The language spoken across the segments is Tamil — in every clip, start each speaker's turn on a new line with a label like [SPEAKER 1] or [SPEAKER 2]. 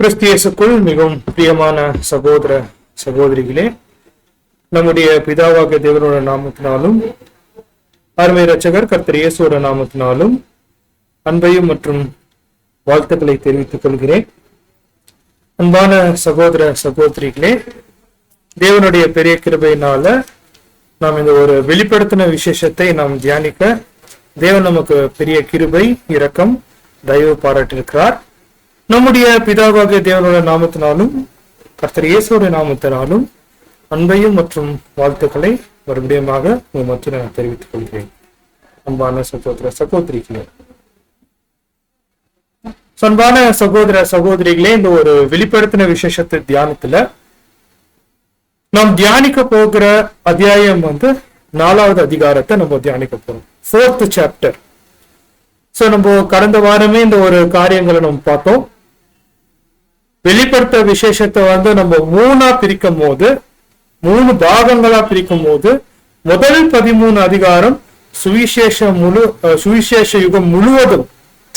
[SPEAKER 1] கிறிஸ்தியேசுக்குள் மிகவும் பிரியமான சகோதர சகோதரிகளே, நம்முடைய பிதாவாகிய தேவனோட நாமத்தினாலும் அருமை இரட்சகர் கர்த்தர் இயேசுவோட நாமத்தினாலும் அன்பையும் மற்றும் வாழ்த்துக்களை தெரிவித்துக் கொள்கிறேன். அன்பான சகோதர சகோதரிகளே, தேவனுடைய பெரிய கிருபையினால நாம் இந்த ஒரு வெளிப்படுத்தின விசேஷத்தை நாம் தியானிக்க தேவன் நமக்கு பெரிய கிருபை, இரக்கம், தயவு பாராட்டியிருக்கிறார். நம்முடைய பிதாவாகிய தேவனோட நாமத்தினாலும் கர்த்தர் இயேசுவோட நாமத்தினாலும் அன்பையும் மற்றும் வாழ்த்துக்களை மறுபடியுமாக உங்கள் மத்தியில் நான் தெரிவித்துக் கொள்கிறேன். அன்பான சகோதர சகோதரிகளே, அன்பான சகோதர சகோதரிகளே, இந்த ஒரு வெளிப்படுத்தின விசேஷத்தை தியானத்துல நாம் தியானிக்க போகிற அத்தியாயம் 4வது அதிகாரத்தை நம்ம தியானிக்க போறோம். 4th chapter. நம்ம கடந்த வாரமே இந்த ஒரு காரியங்களை நம்ம பார்த்தோம். வெளிப்படுத்த விசேஷத்தை நம்ம 3 பிரிக்கும் போது, 3 பாகங்களா பிரிக்கும் போது, முதல் 13 அதிகாரம் சுவிசேஷ யுகம் முழுவதும்,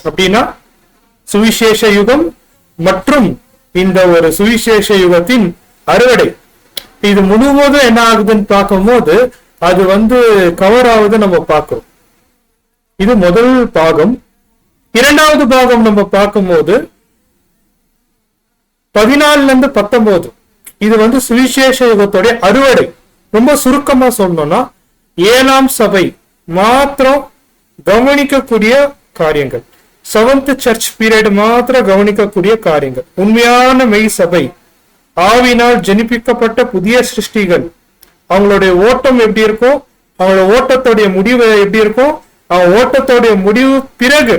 [SPEAKER 1] அப்படின்னா சுவிசேஷ யுகம் மற்றும் இந்த ஒரு சுவிசேஷ யுகத்தின் அறுவடை, இது முழுவதும் என்ன ஆகுதுன்னு பார்க்கும்போது அது கவர் ஆகுது நம்ம பார்க்கிறோம். இது முதல் பாகம். இரண்டாவது பாகம் நம்ம பார்க்கும்போது 14-19, இது சுவிசேஷ யுகத்துடைய அறுவடை. ரொம்ப சுருக்கமா சொல்லணும்னா 7ஆம் சபை மாத்திரம் கவனிக்கக்கூடிய காரியங்கள், 7th சர்ச் பீரியட் மாத்திரம் கவனிக்கக்கூடிய காரியங்கள், உண்மையான மெய் சபை, ஆவினால் ஜனிப்பிக்கப்பட்ட புதிய சிருஷ்டிகள், அவங்களுடைய ஓட்டம் எப்படி இருக்கும், அவங்களோட ஓட்டத்துடைய முடிவு எப்படி இருக்கும், அவங்க ஓட்டத்தோடைய முடிவு பிறகு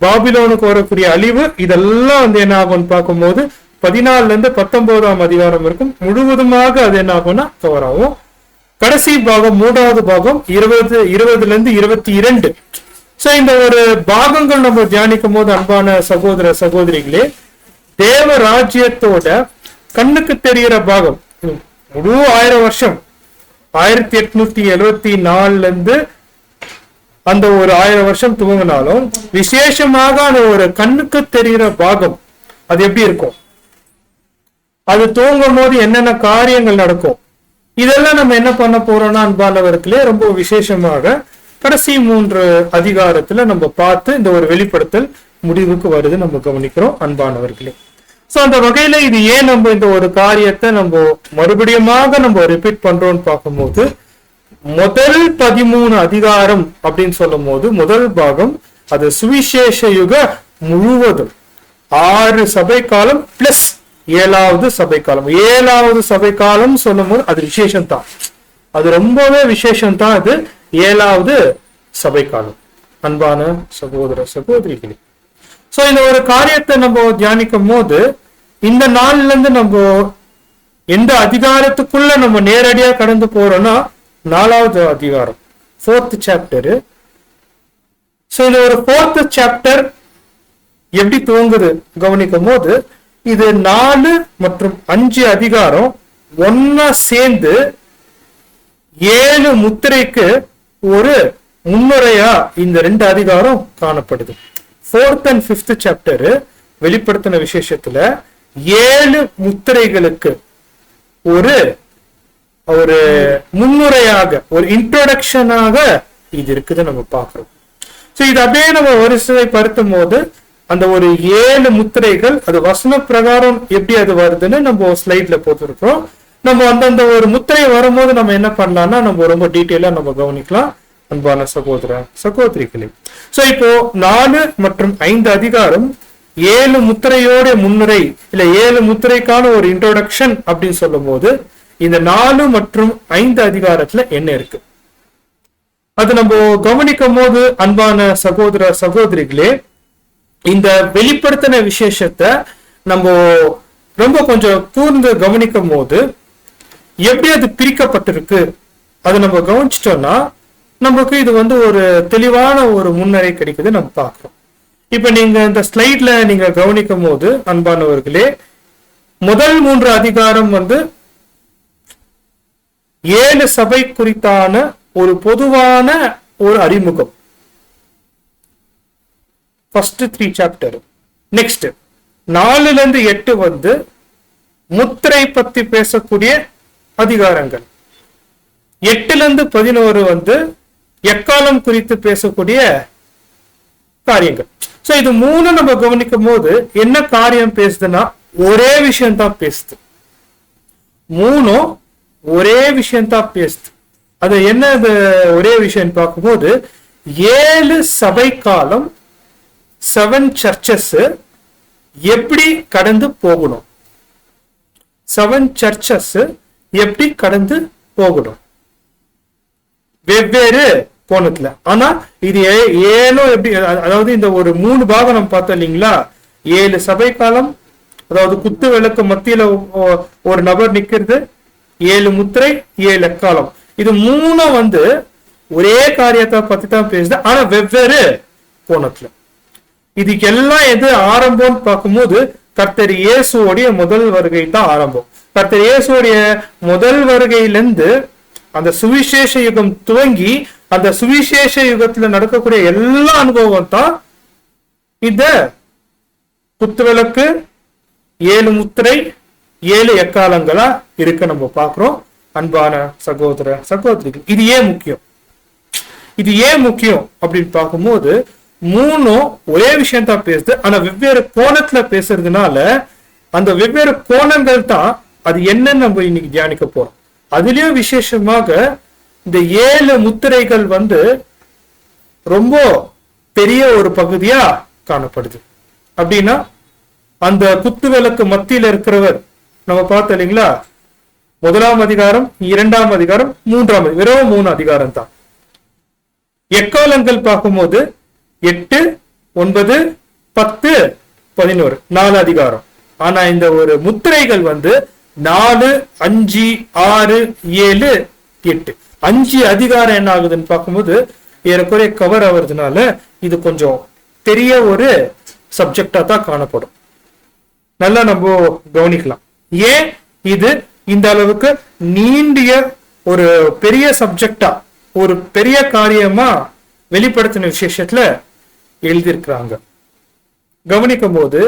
[SPEAKER 1] பாபிலோனுக்கு வரக்கூடிய அழிவு, இதெல்லாம் என்ன ஆகும்னு பார்க்கும்போது 14-19ஆம் அதிகாரம் இருக்கும். முழுவதுமாக அது என்ன ஆகும்னா கவர் ஆகும். கடைசி பாகம் 3வது பாகம் 20-22. இந்த ஒரு பாகங்கள் நம்ம தியானிக்கும் போது அன்பான சகோதர சகோதரிகளே, தேவ ராஜ்யத்தோட கண்ணுக்கு தெரிகிற பாகம் முழு 1000 வருஷம், 1874 அந்த ஒரு 1000 வருஷம் துவங்கினாலும் விசேஷமாக அந்த ஒரு கண்ணுக்கு தெரிகிற பாகம் அது எப்படி இருக்கும், அது தூங்கும் போது என்னென்ன காரியங்கள் நடக்கும், இதெல்லாம் நம்ம என்ன பண்ண போறோம்னா அன்பானவர்களே, ரொம்ப விசேஷமாக கடைசி 3 அதிகாரத்துல நம்ம பார்த்து இந்த ஒரு வெளிப்படுத்தல் முடிவுக்கு வருது நம்ம கவனிக்கிறோம் அன்பானவர்களே. அந்த வகையில இது ஏன் நம்ம இந்த ஒரு காரியத்தை நம்ம மறுபடியுமாக நம்ம ரிப்பீட் பண்றோம்னு பார்க்கும்போது, முதல் 13 அதிகாரம் அப்படின்னு சொல்லும் போது முதல் பாகம் அது சுவிசேஷ யுக முழுவதும் 6 சபை காலம் பிளஸ் 7வது சபை காலம். 7வது சபை காலம் சொல்லும் போது அது விசேஷம் தான், அது ரொம்பவே விசேஷம் தான். அது 7வது சபை காலம் அன்பான சகோதர சகோதரிகளே. இந்த ஒரு காரியத்தை நம்ம தியானிக்கும் போது இந்த நாள்ல இருந்து நம்ம எந்த அதிகாரத்துக்குள்ள நம்ம நேரடியா கடந்து போறோம்னா 4வது அதிகாரம் 4th சாப்டர். இந்த ஒரு 4th சாப்டர் எப்படி துவங்குது கவனிக்கும் போது, இது 4 மற்றும் 5 அதிகாரம் ஒன்னா சேர்ந்து 7 முத்திரைக்கு ஒரு முன்னுரையா இந்த 2 அதிகாரம் காணப்படுது. 4th and 5th சாப்டர் வெளிப்படுத்தின விசேஷத்துல 7 முத்திரைகளுக்கு ஒரு முன்னுரையாக, ஒரு இன்ட்ரோடக்ஷனாக இது இருக்குது நம்ம பார்க்கிறோம். இது அப்படியே நம்ம வரிசை படுத்தும் போது அந்த ஒரு 7 முத்திரைகள் அது வசன பிரகாரம் எப்படி அது வருதுன்னு நம்ம ஸ்லைட்ல போட்டிருக்கோம். நம்ம அந்தந்த ஒரு முத்திரை வரும்போது நம்ம என்ன பண்ணலாம்னா நம்ம ரொம்ப டீட்டெயிலா நம்ம கவனிக்கலாம் அன்பான சகோதர சகோதரிகளே. இப்போ 4 மற்றும் 5 அதிகாரம் 7 முத்திரையோட முன்னுரை, இல்ல 7 முத்திரைக்கான ஒரு இன்ட்ரோடக்ஷன் அப்படின்னு சொல்லும் போது இந்த 4 மற்றும் 5 அதிகாரத்துல என்ன இருக்கு அது நம்ம கவனிக்கும் போது அன்பான சகோதர சகோதரிகளே, இந்த வெளிப்படுத்தின விசேஷத்தை நம்ம ரொம்ப கொஞ்சம் கூர்ந்து கவனிக்கும் போது எப்படி அது பிரிக்கப்பட்டிருக்கு அதை நம்ம கவனிச்சிட்டோம்னா நமக்கு இது ஒரு தெளிவான ஒரு முன்னரை கிடைக்குது நம்ம பார்க்கிறோம். இப்ப நீங்க இந்த ஸ்லைட்ல நீங்க கவனிக்கும் போது அன்பானவர்களே, முதல் 3 அதிகாரம் 7 சபை குறித்தான ஒரு பொதுவான ஒரு அறிமுகம். first 3 chapter. Next 4ல இருந்து 8 வந்து முத்திரை பத்தி பேசக்கூடிய அதிகாரங்கள். 8ல இருந்து 11 வந்து எக்காலம் குறித்து பேசக்கூடிய காரியங்கள். சோ இது 3 நம்ம கவனிக்கும் போது என்ன காரியம் பேசுதுன்னா ஒரே விஷயம் தான் பேசுது. 3 ஒரே விஷயம் தான் பேசுது. அது என்ன ஒரே விஷயம் பார்க்கும்போது 7 சபை காலம், 7 சர்ச்சஸ் எப்படி கடந்து போகணும், 7 சர்ச்சஸ் எப்படி கடந்து போகணும் வெவ்வேறு கோணத்துல. ஆனா இது ஏனோ எப்படி, அதாவது இந்த ஒரு 3 பாகம் நம்ம பார்த்தோம் இல்லைங்களா. 7 சபை காலம், அதாவது குத்து விளக்கு மத்தியில ஒரு நபர் நிக்கிறது, 7 முத்திரை, 7 எக்காலம். இது 3 வந்து ஒரே காரியத்தை பத்தி தான் பேசுது, ஆனா வெவ்வேறு கோணத்துல. இதுக்கு எல்லாம் எது ஆரம்பம்னு பார்க்கும்போது கர்த்தர் இயேசுவோடைய முதல் வருகை தான் ஆரம்பம். கர்த்தர் இயேசுவோடைய முதல் வருகையிலிருந்து அந்த சுவிசேஷ யுகம் துவங்கி அந்த சுவிசேஷ யுகத்துல நடக்கக்கூடிய எல்லா அனுபவம் தான் இந்த குத்துவிளக்கு, 7 முத்திரை, 7 எக்காலங்களா இருக்க நம்ம பாக்குறோம். அன்பான சகோதர சகோதரிகள், இது ஏன் முக்கியம்? இது ஏன் முக்கியம் அப்படின்னு பார்க்கும்போது 3 ஒரே விஷயம் தான் பேசுது, ஆனா வெவ்வேறு கோணத்துல பேசுறதுனால அந்த வெவ்வேறு கோணங்கள் தான் அது என்னன்னு நம்ம இன்னைக்கு தியானிக்க போறோம். அதுலயும் விசேஷமாக இந்த 7 முத்திரைகள் வந்து ரொம்ப பெரிய ஒரு பகுதியா காணப்படுது. அப்படின்னா அந்த குத்து விளக்கு மத்தியில இருக்கிறவர் நம்ம பார்த்தோம் இல்லைங்களா. 1ஆம் அதிகாரம், 2ஆம் அதிகாரம், 3ஆம், வெறும் 3 அதிகாரம் தான். எக்காலங்கள் பார்க்கும்போது 8, 9, 10, 11 4 அதிகாரம். ஆனா இந்த ஒரு முத்திரைகள் வந்து 4, 5, 6, 7, 8 5 அதிகாரம் என்ன ஆகுதுன்னு பார்க்கும்போது ஏறக்குறைய கவர் ஆகுறதுனால இது கொஞ்சம் பெரிய ஒரு சப்ஜெக்டா தான் காணப்படும். நல்லா நம்ம கவனிக்கலாம். ஏன் இது இந்த அளவுக்கு நீண்டிய ஒரு பெரிய சப்ஜெக்டா, ஒரு பெரிய காரியமா வெளிப்படுத்தின விசேஷத்துல எழுதியிருக்கிறாங்க. கவனிக்கும் போது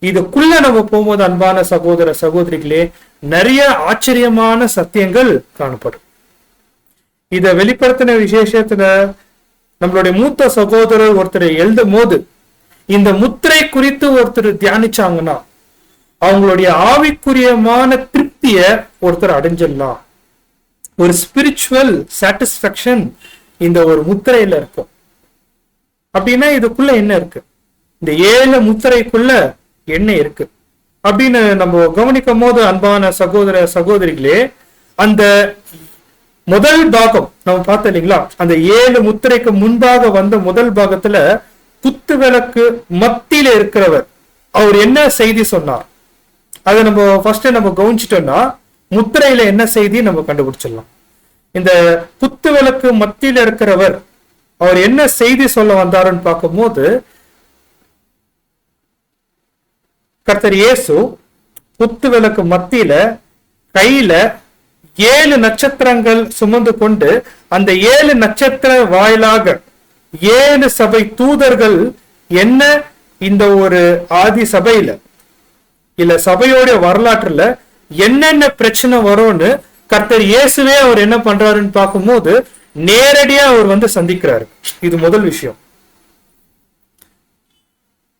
[SPEAKER 1] இதுக்குள்ள நம்ம போகும்போது அன்பான சகோதர சகோதரிகளே நிறைய ஆச்சரியமான சத்தியங்கள் காணப்படும். இத வெளிப்படுத்தின விசேஷத்துல நம்மளுடைய மூத்த சகோதரர் ஒருத்தர் எழுதும் போது இந்த முத்திரை குறித்து ஒருத்தர் தியானிச்சாங்கன்னா அவங்களுடைய ஆவிக்குரியமான திருப்திய ஒருத்தர் அடைஞ்சிடலாம். ஒரு ஸ்பிரிச்சுவல் சாட்டிஸ்பாக்சன் இந்த ஒரு முத்திரையில இருக்கும். அப்படின்னா இதுக்குள்ள என்ன இருக்கு, இந்த 7 முத்திரைக்குள்ள என்ன இருக்கு அப்படின்னு நம்ம கவனிக்கும் போது அன்பான சகோதர சகோதரிகளே, அந்த முதல் பாகம் நம்ம பார்த்தோம் இல்லைங்களா. அந்த 7 முத்திரைக்கு முன்பாக வந்த முதல் பாகத்துல குத்து விளக்கு மத்தியில இருக்கிறவர் அவர் என்ன செய்தி சொன்னார், அதை நம்ம ஃபர்ஸ்ட் நம்ம கவனிச்சிட்டோம்னா முத்திரையில என்ன செய்தி நம்ம கண்டுபிடிச்சிடலாம். இந்த குத்து விளக்கு மத்தியில இருக்கிறவர் அவர் என்ன செய்தி சொல்ல வந்தாருன்னு பார்க்கும்போது கர்த்தர் இயேசு குத்து விளக்கு மத்தியில கையில 7 நட்சத்திரங்கள் சுமந்து கொண்டு அந்த 7 நட்சத்திர வாயிலாக 7 சபை தூதர்கள் என்ன இந்த ஒரு ஆதி சபையில இல்ல சபையோட வரலாற்றுல என்னென்ன பிரச்சனை வரும்னு கர்த்தர் இயேசுவே அவர் என்ன பண்றாருன்னு பார்க்கும்போது நேரடியா அவர் வந்து சந்திக்கிறாரு. இது முதல் விஷயம்.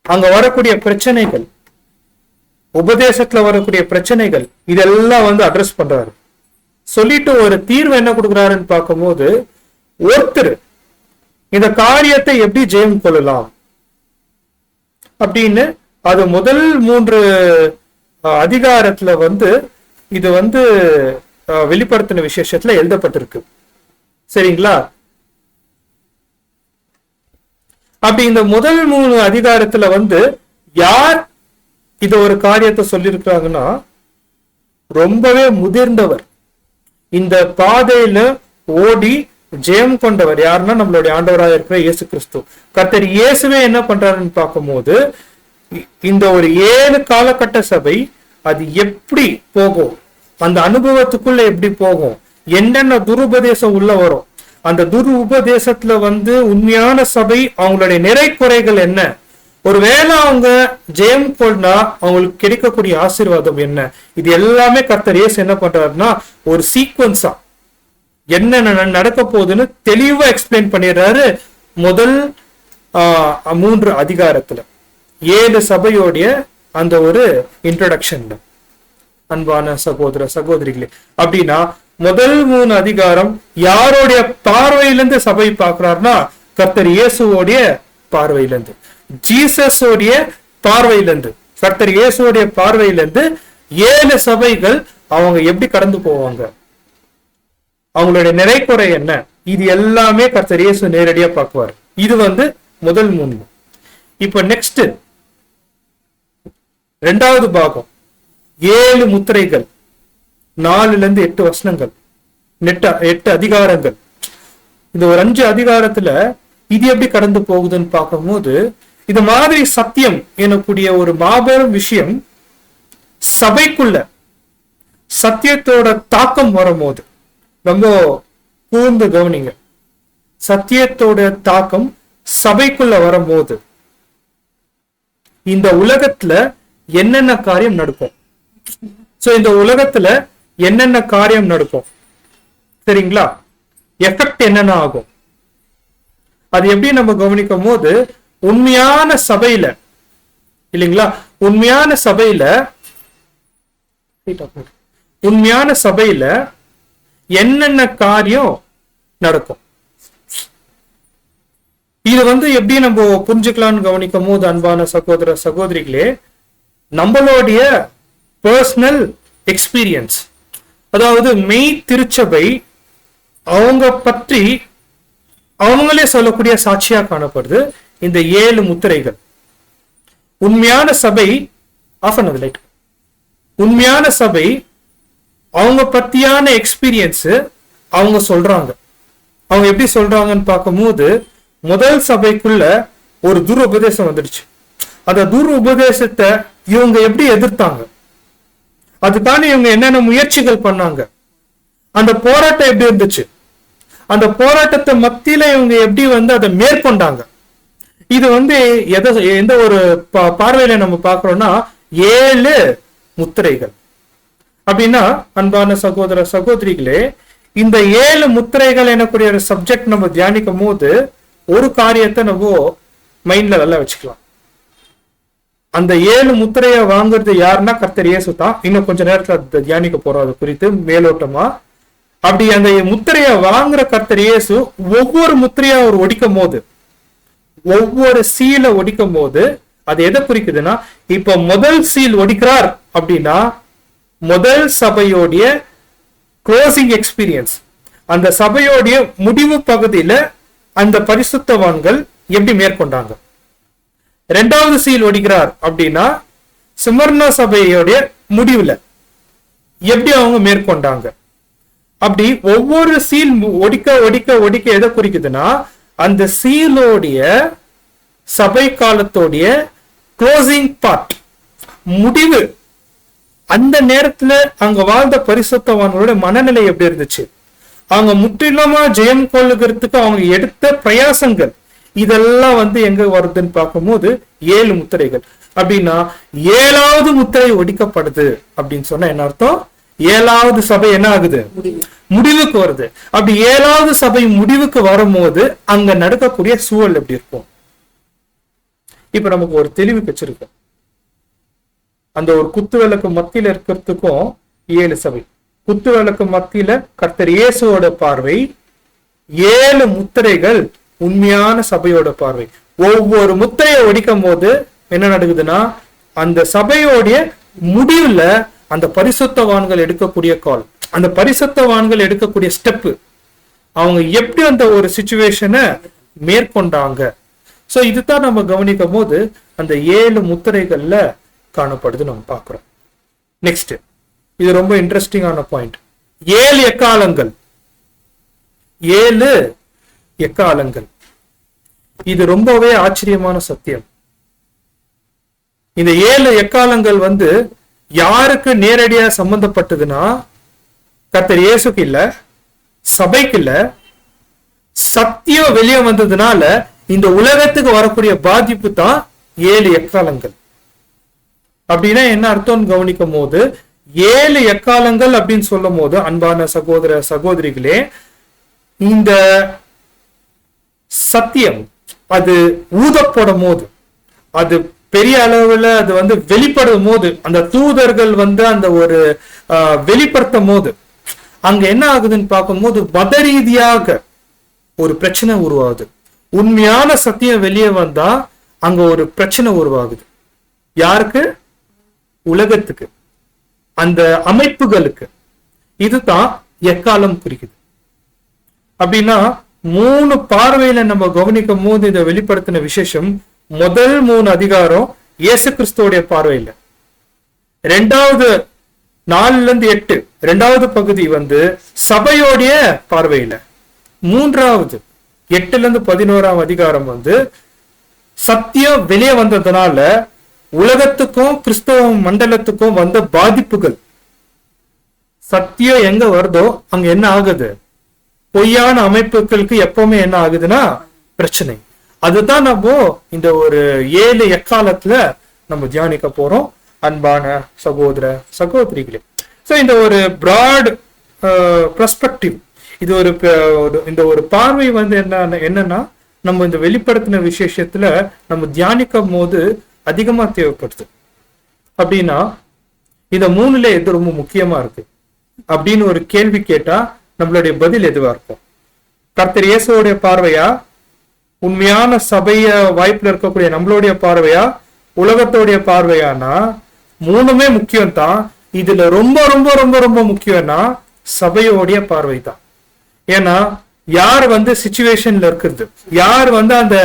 [SPEAKER 1] அங்க வரக்கூடிய பிரச்சனைகள், உபதேசத்துல வரக்கூடிய பிரச்சனைகள் இதெல்லாம் வந்து அட்ரஸ் பண்றாரு. சொல்லிட்டு ஒரு தீர்வு என்ன கொடுக்குறாருன்னு பார்க்கும்போது ஒருத்தர் இந்த காரியத்தை எப்படி ஜெயம் கொள்ளலாம் அப்படின்னு அது முதல் 3 அதிகாரத்துல வந்து இது வந்து வெளிப்படுத்தின விசேஷத்துல எழுதப்பட்டிருக்கு. சரிங்களா. அப்படி இந்த முதல் 3 அதிகாரத்துல வந்து யார் இது ஒரு காரியத்தை சொல்லியிருக்கிறாங்கன்னா ரொம்பவே முதிர்ந்தவர், இந்த பாதையில ஓடி ஜெயம் கொண்டவர் யாருன்னா நம்மளுடைய ஆண்டவராக இருக்கிற இயேசு கிறிஸ்து. கர்த்தர் இயேசுவே என்ன பண்றாருன்னு பார்க்கும்போது இந்த ஒரு 7 காலகட்ட சபை அது எப்படி போகும், அந்த அனுபவத்துக்குள்ள எப்படி போகும், என்னென்ன துருபதேசம் உள்ள வரும், அந்த துரு உபதேசத்துல வந்து உண்மையான சபை அவங்களுடைய நிறை குறைகள் என்ன, ஒருவேளை அவங்க ஜெயம் கொண்டா அவங்களுக்கு கிடைக்கக்கூடிய ஆசீர்வாதம் என்ன? இது எல்லாமே கர்த்தர் இயேசு என்ன பண்றாருன்னா ஒரு சீக்வன்ஸா என்ன நடக்க போகுதுன்னு தெளிவா எக்ஸ்பிளைன் பண்ணிடுறாரு. முதல் 3 அதிகாரத்துல 7 சபையோடைய அந்த ஒரு இன்ட்ரோடக்ஷன்ல. அன்பான சகோதர சகோதரிகளே, அப்படின்னா முதல் 3 அதிகாரம் யாருடைய பார்வையிலிருந்து சபை பார்க்கிறார்னா கர்த்தர் இயேசுவோடைய பார்வையிலிருந்து, ஜீசஸோடைய பார்வையிலிருந்து, கர்த்தர் இயேசுவோடைய பார்வையிலிருந்து 7 சபைகள் அவங்க எப்படி கடந்து போவாங்க, அவங்களுடைய நிறைக்குறை என்ன, இது எல்லாமே கர்த்தர் இயேசு நேரடியா பார்க்குவார். இது முதல் 3. இப்ப நெக்ஸ்ட் 2வது பாகம் 7 முத்திரைகள், 4-8 வசனங்கள், 8 அதிகாரங்கள். இந்த ஒரு 5 அதிகாரத்துல இது எப்படி கடந்து போகுதுன்னு பார்க்கும்போது இது மாதிரி சத்தியம் எனக்கூடிய ஒரு மாபெரும் விஷயம் சபைக்குள்ள சத்தியத்தோட தாக்கம் வரும்போது ரொம்ப கூர்ந்து கவனிங்க. சத்தியத்தோட தாக்கம் சபைக்குள்ள வரும்போது இந்த உலகத்துல என்னென்ன காரியம் நடக்கும், சோ இந்த உலகத்துல என்னென்ன காரியம் நடக்கும் சரிங்களா, எஃபெக்ட் என்னென்ன ஆகும், அது எப்படி நம்ம கவனிக்கும் போது உண்மையான சபையில இல்லைங்களா, உண்மையான சபையில என்னென்ன காரியம் நடக்கும், இது எப்படி நம்ம புரிஞ்சுக்கலாம்னு கவனிக்கும் போது அன்பான சகோதர சகோதரிகளே, நம்மளுடைய பர்சனல் எக்ஸ்பீரியன்ஸ், அதாவது மெய் திருச்சபை அவங்க பற்றி அவங்களே சொல்லக்கூடிய சாட்சியா காணப்படுது இந்த 7 முத்திரைகள். உண்மையான சபை உண்மையான சபை அவங்க பத்தியான எக்ஸ்பீரியன்ஸ் அவங்க சொல்றாங்க. அவங்க எப்படி சொல்றாங்கன்னு பார்க்கும்போது முதல் சபைக்குள்ள ஒரு துர் உபதேசம் வந்துடுச்சு. அந்த துர் உபதேசத்தை இவங்க எப்படி எதிர்த்தாங்க, அதுக்கான இவங்க என்னென்ன முயற்சிகள் பண்ணாங்க, அந்த போராட்டம் எப்படி இருந்துச்சு, அந்த போராட்டத்தை மத்தியில இவங்க எப்படி அதை மேற்கொண்டாங்க. இது எந்த ஒரு பார்வையில நம்ம பார்க்கிறோம்னா 7 முத்திரைகள். அப்படின்னா அன்பான சகோதர சகோதரிகளே, இந்த 7 முத்திரைகள் எனக்கூடிய ஒரு சப்ஜெக்ட் நம்ம தியானிக்கும் போது ஒரு காரியத்தை நம்ம மைண்ட்ல நல்லா வச்சுக்கலாம். அந்த 7 முத்திரையை வாங்குறது யாருன்னா கர்த்தர் இயேசு தான். இன்னும் கொஞ்ச நேரத்துல தியானிக்க போறோம் அது குறித்து மேலோட்டமா. அப்படி அந்த முத்திரையை வாங்குற கர்த்தர் இயேசு ஒவ்வொரு முத்திரையா அவர் ஒடிக்கும் போது, ஒவ்வொரு சீல ஒடிக்கும் போது அது எதை குறிக்குதுன்னா, இப்ப முதல் சீல் ஒடிக்கிறார் அப்படின்னா முதல் சபையோடைய க்ளோசிங் எக்ஸ்பீரியன்ஸ், அந்த சபையோடைய முடிவு பகுதியில அந்த பரிசுத்தவான்கள் எப்படி மேற்கொண்டாங்க. 2வது சீல் ஒடிக்கிறார் அப்படின்னா சிமர்னா சபையோடைய முடிவுல எப்படி அவங்க மேற்கொண்டாங்க. அப்படி ஒவ்வொரு சீல் ஒடிக்க ஒடிக்க ஒடிக்க எதை குறிக்குதுன்னா அந்த சீலோடைய சபை காலத்தோடைய க்ளோசிங் பார்ட், முடிவு. அந்த நேரத்துல அங்க வாழ்ந்த பரிசுத்தவான்களோட மனநிலை எப்படி இருந்துச்சு, அவங்க முற்றிலுமா ஜெயம் கொள்ளுகிறதுக்கு அவங்க எடுத்த பிரயாசங்கள், இதெல்லாம் எங்க வருதுன்னு பார்க்கும்போது 7 முத்திரைகள். அப்படின்னா 7வது முத்திரை ஒடிக்கப்படுது அப்படின்னு சொன்னா என்ன அர்த்தம், 7வது சபை என்ன ஆகுது, முடிவுக்கு வருது. அப்படி 7வது சபை முடிவுக்கு வரும்போது அங்க நடக்கக்கூடிய சூழல் எப்படி இருக்கும். இப்ப நமக்கு ஒரு தெளிவு வச்சிருக்கோம். அந்த ஒரு குத்து விளக்கு மத்தியில இருக்கிறதுக்கும் 7 சபை, குத்து விளக்கு மத்தியில கர்த்தர் இயேசுவோட பார்வை, 7 முத்திரைகள் உண்மையான சபையோட பார்வை. ஒவ்வொரு முத்திரையை ஒடிக்கும் போது என்ன நடக்குதுன்னா அந்த சபையோடைய முடிவுல அந்த பரிசுத்தவான்கள் எடுக்கக்கூடிய கால், அந்த பரிசுத்தவான்கள் எடுக்கக்கூடிய ஸ்டெப், அவங்க எப்படி அந்த ஒரு சிச்சுவேஷனை மேற்கொண்டாங்க. சோ இதுதான் நம்ம கவனிக்கும் போது அந்த 7 முத்திரைகள்ல காணப்படுது நம்ம பார்க்கிறோம். நெக்ஸ்ட், இது ரொம்ப இன்ட்ரெஸ்டிங்கான பாயிண்ட். 7 எக்காலங்கள், 7 எக்காலங்கள். இது ரொம்பவே ஆச்சரியமான சத்தியம். இந்த 7 எக்காலங்கள் யாருக்கு நேரடியா சம்பந்தப்பட்டதுன்னா கர்த்தர் இயேசுக்கு இல்ல, சபைக்கு இல்ல. சத்தியம் வெளியே வந்ததுனால இந்த உலகத்துக்கு வரக்கூடிய பாதிப்பு தான் 7 எக்காலங்கள். அப்படின்னா என்ன அர்த்தம்னு கவனிக்கும் போது 7 எக்காலங்கள் அப்படின்னு சொல்லும் போது அன்பான சகோதர சகோதரிகளே, இந்த சத்தியம் அது ஊதப்படும் போது, அது பெரிய அளவுல அது வெளிப்படும் போது, அந்த தூதர்கள் அந்த ஒரு வெளிப்படுத்தும் போது அங்க என்ன ஆகுதுன்னு பார்க்கும்போது மத ரீதியாக ஒரு பிரச்சனை உருவாகுது. உண்மையான சத்தியம் வெளியே வந்தா அங்க ஒரு பிரச்சனை உருவாகுது. யாருக்கு? உலகத்துக்கு, அந்த அமைப்புகளுக்கு. இதுதான் எக்காலம் குறிக்குது. அப்படின்னா 3 பார்வையில நம்ம கவனிக்கும் போது இதை வெளிப்படுத்தின விசேஷம், முதல் 3 அதிகாரம் இயேசு கிறிஸ்துவோடைய பார்வையில, 2வது 4-8 2வது பகுதி சபையோடைய பார்வையில, 3வது 8-11 அதிகாரம் சத்தியம் வெளியே வந்ததுனால உலகத்துக்கும் கிறிஸ்தவ மண்டலத்துக்கும் வந்த பாதிப்புகள். சத்தியம் எங்க வருதோ அங்க என்ன ஆகுது? பொய்யான அமைப்புகளுக்கு எப்பவுமே என்ன ஆகுதுன்னா பிரச்சனை. அதுதான் நம்ம இந்த ஒரு 7 எக்காலத்துல நம்ம தியானிக்க போறோம் அன்பான சகோதர சகோதரிகளே. சோ இந்த ஒரு பிராட் பெர்ஸ்பெக்டிவ், இது இந்த ஒரு பார்வை என்னன்னா நம்ம இந்த வெளிப்படுத்தின விசேஷத்துல நம்ம தியானிக்கும் போது அதிகமா தேவைப்படுது. அப்படின்னா இந்த 3ல எது ரொம்ப முக்கியமா இருக்கு அப்படின்னு ஒரு கேள்வி கேட்டா நம்மளுடைய பதில் எதுவா இருக்கும்? கர்த்தர் இயேசுவோடைய பார்வையா, உண்மையான சபைய வாய்ப்புல இருக்கக்கூடிய நம்மளுடைய பார்வையா, உலகத்தோடைய பார்வையானா? 3மே முக்கியம் தான். இதுல ரொம்ப ரொம்ப ரொம்ப ரொம்ப முக்கியம்னா சபையோடைய பார்வை தான். ஏன்னா யார் சிச்சுவேஷன்ல இருக்கிறது, யார் அந்த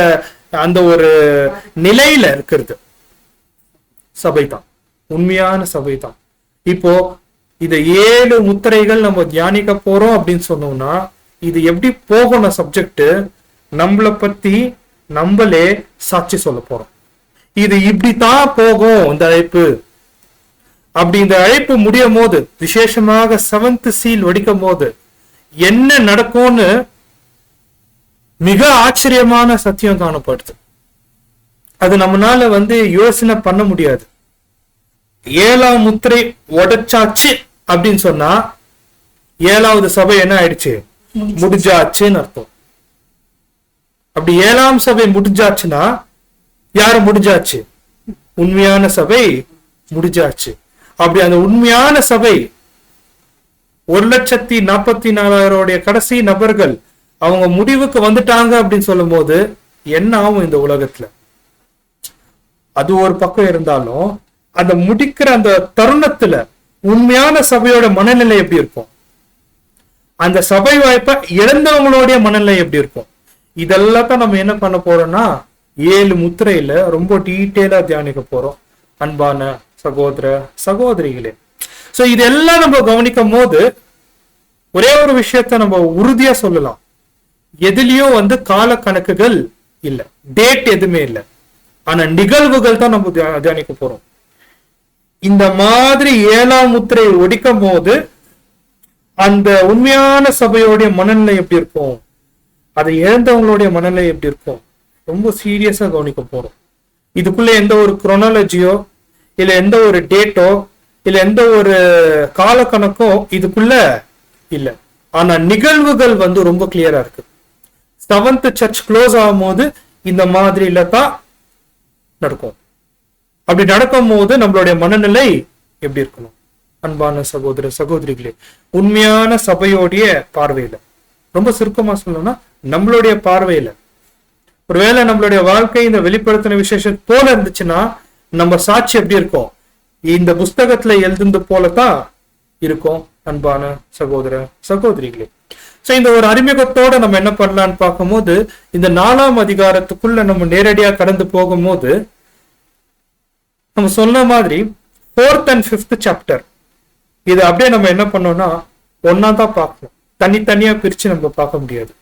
[SPEAKER 1] அந்த ஒரு நிலையில இருக்கிறது, சபை தான், உண்மையான சபை தான். இப்போ இத 7 முத்திரைகள் நம்ம தியானிக்க போறோம் அப்படின்னு சொன்னோம்னா இது எப்படி போகணும்? சப்ஜெக்ட் நம்மளை பத்தி நம்மளே சாட்சி சொல்ல போறோம். இது இப்படித்தான் போகும் இந்த அழைப்பு. அப்படி இந்த அழைப்பு முடியும் போது, விசேஷமாக 7th சீல் வெடிக்கும் போது என்ன நடக்கும்னு மிக ஆச்சரியமான சத்தியம் காணப்படுது. அது நம்மளால யோசனை பண்ண முடியாது. 7ஆம் முத்திரை உடைச்சாச்சு அப்படின்னு சொன்னா 7வது சபை என்ன ஆயிடுச்சு? முடிஞ்சாச்சுன்னு அர்த்தம். அப்படி 7ஆம் சபை முடிஞ்சாச்சுன்னா யாரு முடிஞ்சாச்சு? உண்மையான சபை முடிஞ்சாச்சு. அப்படி அந்த உண்மையான சபை 1,44,000 கடைசி நபர்கள் அவங்க முடிவுக்கு வந்துட்டாங்க அப்படின்னு சொல்லும் போது என்ன ஆகும் இந்த உலகத்துல? அது ஒரு பக்கம் இருந்தாலும் அந்த முடிக்கிற அந்த தருணத்துல உண்மையான சபையோட மனநிலை எப்படி இருக்கும்? அந்த சபை வாய்ப்பை இழந்தவங்களுடைய மனநிலை எப்படி இருக்கும்? இதெல்லாம் தான் நம்ம என்ன பண்ண போறோம்னா 7 முத்திரையில ரொம்ப டீட்டெயிலா தியானிக்க போறோம் அன்பான சகோதர சகோதரிகளே. சோ இதெல்லாம் நம்ம கவனிக்கும் போது ஒரே ஒரு விஷயத்த நம்ம உறுதியா சொல்லலாம், எதுலயும் கால கணக்குகள் இல்ல, டேட் எதுவுமே இல்லை, ஆனா நிகழ்வுகள் தான் நம்ம தியானிக்க போறோம். இந்த மாதிரி 7ஆம் முத்திரை ஒடிக்கும் போது அந்த உண்மையான சபையோடைய மனநிலை எப்படி இருக்கும், அதை இழந்தவங்களுடைய மனநிலை எப்படி இருக்கும், ரொம்ப சீரியஸா கவனிக்க போறோம். இதுக்குள்ள எந்த ஒரு குரோனாலஜியோ இல்ல எந்த ஒரு டேட்டோ இல்ல எந்த ஒரு கால கணக்கோ இதுக்குள்ள இல்ல, ஆனா நிகழ்வுகள் ரொம்ப கிளியரா இருக்கு. 7th சர்ச் க்ளோஸ் ஆகும் போது இந்த மாதிரில தான் நடக்கும். அப்படி நடக்கும் போது நம்மளுடைய மனநிலை எப்படி இருக்கணும் அன்பான சகோதர சகோதரிகளே? உண்மையான சபையோடைய பார்வையில, ரொம்ப சுருக்கமா சொல்லணும்னா நம்மளுடைய பார்வையில, ஒருவேளை நம்மளுடைய வாழ்க்கை இந்த வெளிப்படுத்தின விசேஷம் போல இருந்துச்சுன்னா நம்ம சாட்சி எப்படி இருக்கும்? இந்த புஸ்தகத்துல எழுதுந்து போலதான் இருக்கும் அன்பான சகோதர சகோதரிகளே. சோ இந்த ஒரு அறிமுகத்தோட நம்ம என்ன பண்ணலாம்னு பார்க்கும்போது இந்த 4ஆம் அதிகாரத்துக்குள்ள நம்ம நேரடியா கடந்து போகும்போது நம்ம சொன்ன மாதிரி 4th and 5th சாப்டர் இது அப்படியே நம்ம என்ன பண்ணோம்னா ஒன்னா தான் பார்க்கணும், தனித்தனியா பிரிச்சு நம்ம பார்க்க முடியாது.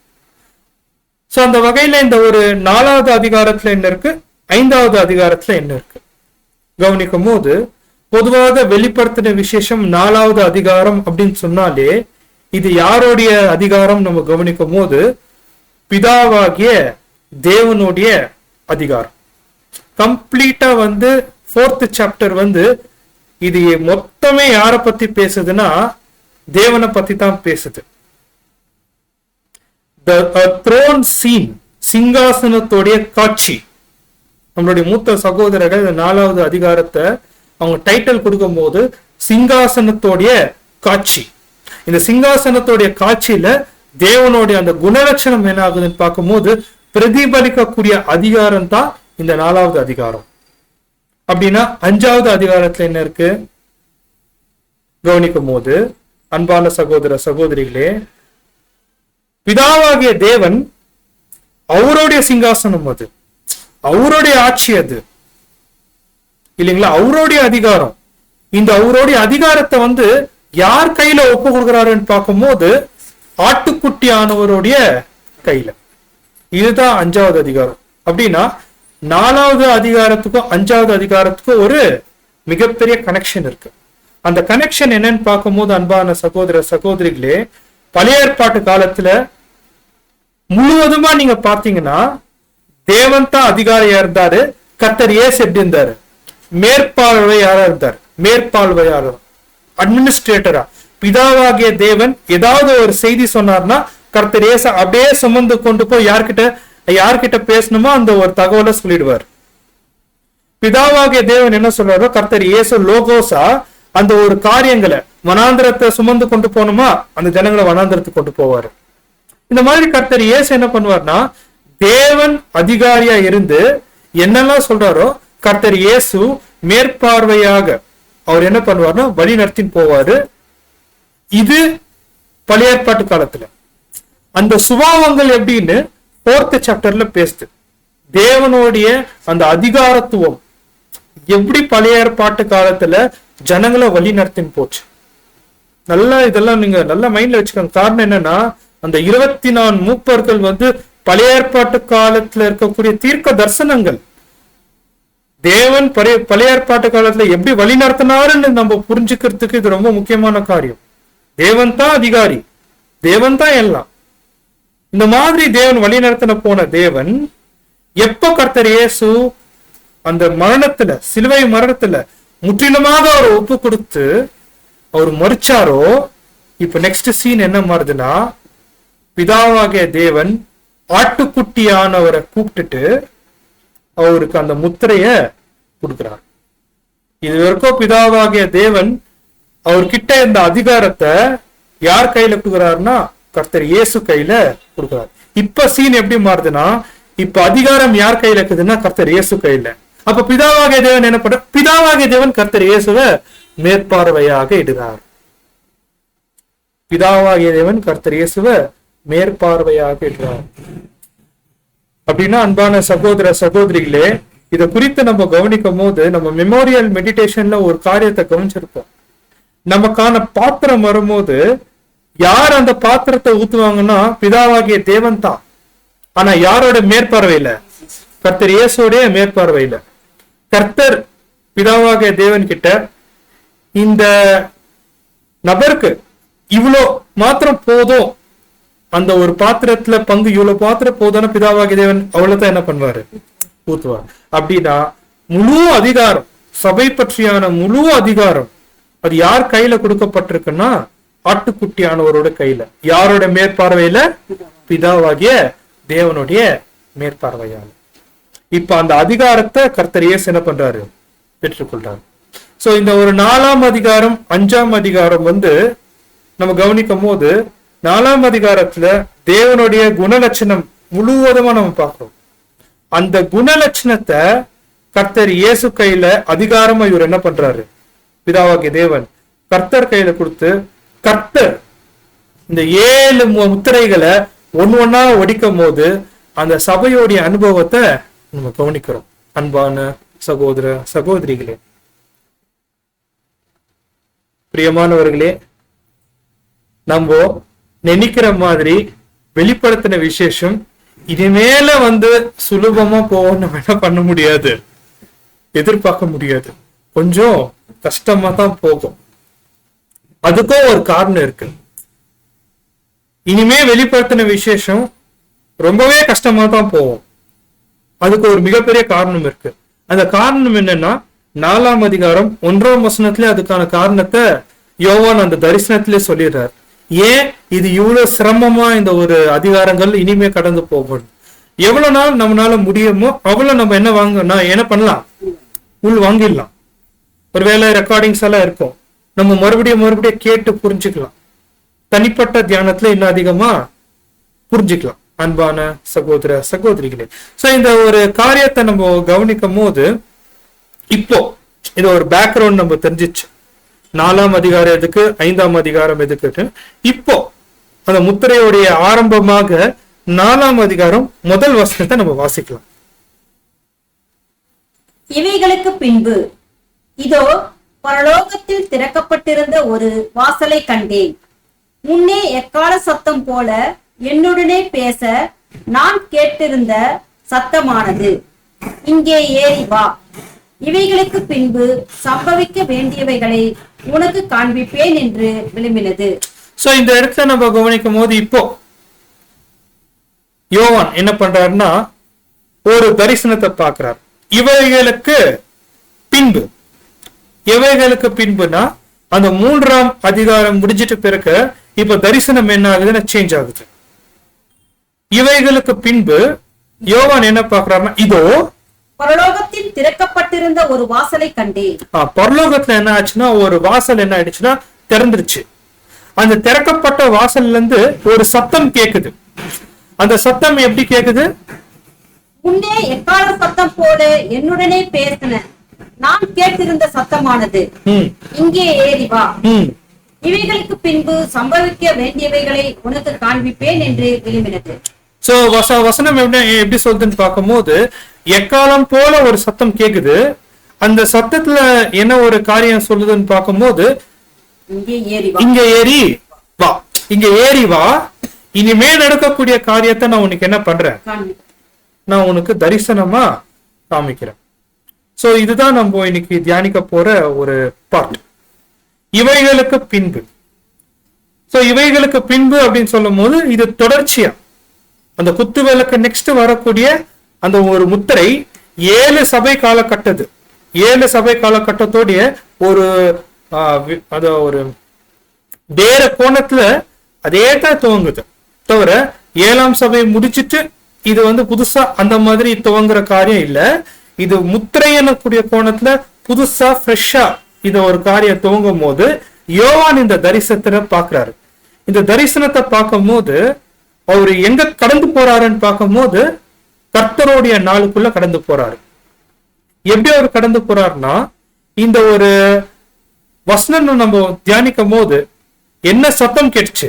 [SPEAKER 1] சோ அந்த வகையில இந்த ஒரு 4வது அதிகாரத்துல என்ன இருக்கு, 5வது அதிகாரத்துல என்ன இருக்கு கவனிக்கும் போது, பொதுவாக வெளிப்படுத்தின விசேஷம் 4வது அதிகாரம் அப்படின்னு சொன்னாலே இது யாருடைய அதிகாரம் நம்ம கவனிக்கும் போது பிதாவாகிய தேவனுடைய அதிகாரம். கம்ப்ளீட்டா வந்து 4th சாப்டர் வந்து இது மொத்தமே யார பத்தி பேசுதுன்னா தேவனை பத்தி தான் பேசுது. த்ரோன் சீன், சிங்காசனத்தோடைய காட்சி. நம்மளுடைய மூத்த சகோதரர்கள் இந்த 4வது அதிகாரத்தை அவங்க டைட்டில் கொடுக்கும் போது சிங்காசனத்தோடைய காட்சி. இந்த சிங்காசனத்தோடைய காட்சியில தேவனுடைய அந்த குணலட்சணம் என்ன ஆகுதுன்னு பார்க்கும்போது பிரதிபலிக்கக்கூடிய அதிகாரம் தான் இந்த 4வது அதிகாரம். அப்படின்னா 5வது அதிகாரத்துல என்ன இருக்கு கவனிக்கும் போது, அன்பான சகோதர சகோதரிகளே, பிதாவாகிய தேவன் அவருடைய சிங்காசனம், அது அவருடைய ஆட்சி, அது இல்லைங்களா, அவருடைய அதிகாரம். இந்த அவருடைய அதிகாரத்தை வந்து யார் கையில ஒப்பு கொடுக்கிறாருன்னு பார்க்கும்போது ஆட்டுக்குட்டியானவருடைய கையில. இதுதான் 5வது அதிகாரம். அப்படின்னா 4வது அதிகாரத்துக்கும் 5வது அதிகாரத்துக்கும் ஒரு மிகப்பெரிய கனெக்ஷன் இருக்கு. அந்த கனெக்ஷன் என்னன்னு பார்க்கும்போது அன்பான சகோதர சகோதரிகளே, பழைய ஏற்பாட்டு காலத்துல முழுவதுமா நீங்க பாத்தீங்கன்னா தேவன் தான் அதிகாரியா இருந்தாரு. கர்த்தர் இயேசு எப்படி இருந்தாரு? மேற்பார்வையாரா இருந்தார். மேற்பார்வையாளர், அட்மினிஸ்ட்ரேட்டரா. பிதாவாகிய தேவன் ஏதாவது ஒரு செய்தி சொன்னார்னா கர்த்தர் இயேசு அப்படியே சுமந்து கொண்டு போய் யார்கிட்ட பேசணுமோ அந்த ஒரு தகவலை சொல்லிடுவார். பிதாவாகிய தேவன் என்ன சொல்றாரோ கர்த்தர் இயேசு லோகோசா அந்த ஒரு காரியங்களை வனாந்திரத்தை சுமந்து கொண்டு போகணுமா அந்த ஜனங்களை வனாந்திரத்துக்கு கொண்டு போவாரு. இந்த மாதிரி கர்த்தர் இயேசு என்ன பண்ணுவார்னா தேவன் அதிகாரியா இருந்து என்னெல்லாம் சொல்றாரோ கர்த்தர் இயேசு மேற்பார்வையாக அவர் என்ன பண்ணுவார்னா வழி நடத்தின்னு போவாரு. இது பழைய ஏற்பாட்டு காலத்துல. அந்த சுபாவங்கள் எப்படின்னு 4th சாப்டர்ல பேசுது. தேவனுடைய அந்த அதிகாரத்துவம் எப்படி பழைய ஏற்பாட்டு காலத்துல ஜனங்களை வழி நடத்தின்னு போச்சு. நல்லா இதெல்லாம் நீங்க நல்லா மைண்ட்ல வச்சுக்கோங்க. காரணம் என்னன்னா அந்த 24 மூப்பர்கள் வந்து பழைய ஏற்பாட்டு காலத்துல இருக்கக்கூடிய தீர்க்க தரிசனங்கள். தேவன் பழைய ஏற்பாட்டு காலத்துல எப்படி வழி நடத்தினாருன்னு நம்ம புரிஞ்சுக்கிறதுக்கு இது ரொம்ப முக்கியமான காரியம். தேவன் தான் அதிகாரி, தேவன் தான் எல்லாம். இந்த மாதிரி தேவன் வழி நடத்தின போன தேவன் எப்ப கர்த்தர் இயேசு அந்த மரணத்துல, சிலுவை மரணத்துல முற்றிலுமாக அவர் ஒப்பு கொடுத்து அவர் மறிச்சாரோ, இப்ப நெக்ஸ்ட் சீன் என்ன மாறுதுன்னா பிதாவாகிய தேவன் ஆட்டுக்குட்டியானவரை கூப்பிட்டுட்டு அவருக்கு அந்த முத்திரைய கொடுக்கிறார். இது வரைக்கும் பிதாவாகிய தேவன் அவர்கிட்ட இந்த அதிகாரத்தை யார் கையில கொடுக்கிறாருன்னா கர்த்தர் இயேசு கையில கொடுக்கிறார். இப்ப சீன் எப்படி மாறுதுன்னா இப்ப அதிகாரம் யார் கையில இருக்குதுன்னா கர்த்தர் இயேசு கையில. அப்ப பிதாவாகிய தேவன் என்ன பண்ற? பிதாவாகிய தேவன் கர்த்தர் இயேசுவை மேற்பார்வையாக இடுகிறார். பிதாவாகிய தேவன் கர்த்தர் இயேசுவை மேற்பார்வையாக இடுகிறார். அப்படின்னா அன்பான சகோதர சகோதரிகளே, இதை குறித்து நம்ம கவனிக்கும் போது நம்ம மெமோரியல் மெடிடேஷன்ல ஒரு காரியத்தை கவனிச்சிருப்போம். நமக்கான பாத்திரம் வரும்போது யார் அந்த பாத்திரத்தை ஊத்துவாங்கன்னா பிதாவாகிய தேவன் தான். ஆனா யாரோட மேற்பார்வையில? கர்த்தர் இயேசுடைய மேற்பார்வையில. கர்த்தர் பிதாவாகிய தேவன் கிட்ட இந்த நபருக்கு இவ்வளோ மாத்திரம் போதும், அந்த ஒரு பாத்திரத்துல பங்கு இவ்வளவு பாத்திரம் போதும்னா பிதாவாகிய தேவன் அவ்வளவுதான் என்ன பண்ணுவாரு? ஊத்துவார். அப்படின்னா முழு அதிகாரம், சபை பற்றியான முழு அதிகாரம் அது யார் கையில கொடுக்கப்பட்டிருக்குன்னா ஆட்டுக்குட்டியானவரோட கையில. யாரோட மேற்பார்வையில? பிதாவாகிய தேவனுடைய மேற்பார்வையால. இப்ப அந்த அதிகாரத்தை கர்த்தர் இயேசு என்ன பண்றாரு? பெற்றுக்கொள்றாரு. சோ இந்த ஒரு 4ஆம் அதிகாரம் 5ஆம் அதிகாரம் வந்து நம்ம கவனிக்கும் போது 4ஆம் அதிகாரத்துல தேவனுடைய குணலட்சணம் முழுவதுமா நம்ம பார்க்கிறோம். அந்த குணலட்சணத்தை கர்த்தர் இயேசு கையில அதிகாரமா இவர் என்ன பண்றாரு? பிதாவாகிய தேவன் கர்த்தர் கையில கொடுத்து கர்த்தர் இந்த 7 முத்திரைகளை ஒன்னா ஒடிக்கும் போது அந்த சபையோடைய அனுபவத்தை நம்ம கவனிக்கிறோம். அன்பான சகோதர சகோதரிகளே, பிரியமானவர்களே, நம்ம நினைக்கிற மாதிரி வெளிப்படுத்தின விசேஷம் இனிமேல வந்து சுலபமா போவோம் நம்ம என்ன பண்ண முடியாது, எதிர்பார்க்க முடியாது. கொஞ்சம் கஷ்டமா தான் போகும். அதுக்கும் ஒரு காரணம் இருக்கு. இனிமே வெளிப்படுத்தின விசேஷம் ரொம்பவே கஷ்டமா தான் போவோம். அதுக்கு ஒரு மிகப்பெரிய காரணம் இருக்கு. அந்த காரணம் என்னன்னா 4ஆம் அதிகாரம் 1ஆம் வசனத்திலே அதுக்கான காரணத்தை யோவான் அந்த தரிசனத்திலே சொல்லிடுறார். ஏன் இது இவ்வளவு சிரமமா இந்த ஒரு அதிகாரங்கள் இனிமே கடந்து போகணும், எவ்வளவு நாள் நம்மளால முடியுமோ அவ்வளவு நம்ம என்ன பண்ணலாம், உள் வாங்கிடலாம். ஒருவேளை ரெக்கார்டிங்ஸ் எல்லாம் இருக்கும், நம்ம மறுபடியும் கேட்டு புரிஞ்சுக்கலாம். தனிப்பட்ட தியானத்துல இன்னும் அதிகமா புரிஞ்சுக்கலாம். அன்பான சகோதர சகோதரிகளே, சோ இந்த ஒரு காரியத்தை நம்ம கவனிக்கும் போது இப்போ இது ஒரு பேக்ரவுண்ட் நம்ம தெரிஞ்சிச்சு. 4ஆம் அதிகாரம் எதுக்கு, 5ஆம் அதிகாரம் எதுக்கு. இப்போ அந்த முத்திரையுடைய ஆரம்பமாக 4ஆம் அதிகாரம் முதல் வசனத்தை நம்ம வாசிக்கலாம்.
[SPEAKER 2] இவைகளுக்கு பின்பு இதோ பரலோகத்தில் திறக்கப்பட்டிருந்த ஒரு வாசலை கண்டேன். முன்னே எக்கால சத்தம் போல என்னுடனே பேச நான் கேட்டிருந்த சத்தமானது, இங்கே ஏறி வா, இவைகளுக்கு பின்பு சம்பவிக்க வேண்டியவைகளை உனக்கு காண்பிப்பேன் என்று விளம்பினது.
[SPEAKER 1] சோ இந்த இடத்துல நம்ம கவனிக்கும் போது இப்போ யோவான் என்ன பண்றாருன்னா ஒரு தரிசனத்தை பார்க்கிறார். இவைகளுக்கு பின்பு, எவைகளுக்கு பின்புனா அந்த 3ஆம் அதிகாரம் முடிஞ்சிட்டு பிறகு இப்ப தரிசனம் என்ன ஆகுதுன்னா சேஞ்ச் ஆகுது. இவைகளுக்கு பின்பு யோவான் என்ன பார்க்கிறாருன்னா இதோ
[SPEAKER 2] பரலோகத்தில் திறக்கப்பட்டிருந்த ஒரு வாசலை கண்டேன்.
[SPEAKER 1] பரலோகத்துல என்ன ஆச்சுன்னா ஒரு வாசல் என்ன ஆயிடுச்சுன்னா திறந்துருச்சு. அந்த திறக்கப்பட்ட வாசல்ல இருந்து ஒரு சத்தம் கேக்குது. அந்த சத்தம் எப்படி கேக்குது,
[SPEAKER 2] முன்னே எக்கால சத்தம் போல என்னுடனே பேசின நான் கேட்டிருந்த சத்தமானது, இங்கே ஏறி வா, இவைகளுக்கு பின்பு சம்பவிக்க வேண்டியவைகளை உனக்கு காண்பிப்பேன் என்று விரும்பினது.
[SPEAKER 1] சோ வசனம் எப்படி சொல்றதுன்னு பார்க்கும்போது எக்காலம் போல ஒரு சத்தம் கேக்குது. அந்த சத்தத்துல என்ன ஒரு காரியம் சொல்லுதுன்னு பார்க்கும்போது இங்க ஏறி வா, இங்க ஏறி வா, இனிமே நடக்கக்கூடிய காரியத்தை நான் உனக்கு என்ன பண்றேன், நான் உனக்கு தரிசனமா காமிக்கிறேன். சோ இதுதான் நம்ம இன்னைக்கு தியானிக்க போற ஒரு பார்ட். இவைகளுக்கு பின்பு. சோ இவைகளுக்கு பின்பு அப்படின்னு சொல்லும் போது இது தொடர்ச்சியா அந்த குத்து விளக்கு நெக்ஸ்ட் வரக்கூடிய அந்த ஒரு முத்திரை 7 சபை காலகட்டது, 7 சபை காலகட்டத்தோடைய ஒரு அத ஒரு வேற கோணத்துல அதே தான் துவங்குது தவிர 7ஆம் சபை முடிச்சிட்டு இது புதுசா அந்த மாதிரி துவங்குற காரியம் இல்ல. இது முத்திரை எனக்கூடிய கோணத்துல புதுசா ஃப்ரெஷ்ஷா இத ஒரு காரியம் துவங்கும் போது யோவான் இந்த தரிசனத்தை பாக்குறாரு. இந்த தரிசனத்தை பார்க்கும் போது அவரு எங்க கடந்து போறாருன்னு பார்க்கும் போது கர்த்தருடைய நாளுக்குள்ள கடந்து போறாரு. எப்படி அவர் கடந்து போறாருன்னா இந்த ஒரு வசனம் நம்ம தியானிக்கும் போது என்ன சத்தம் கேட்டுச்சு,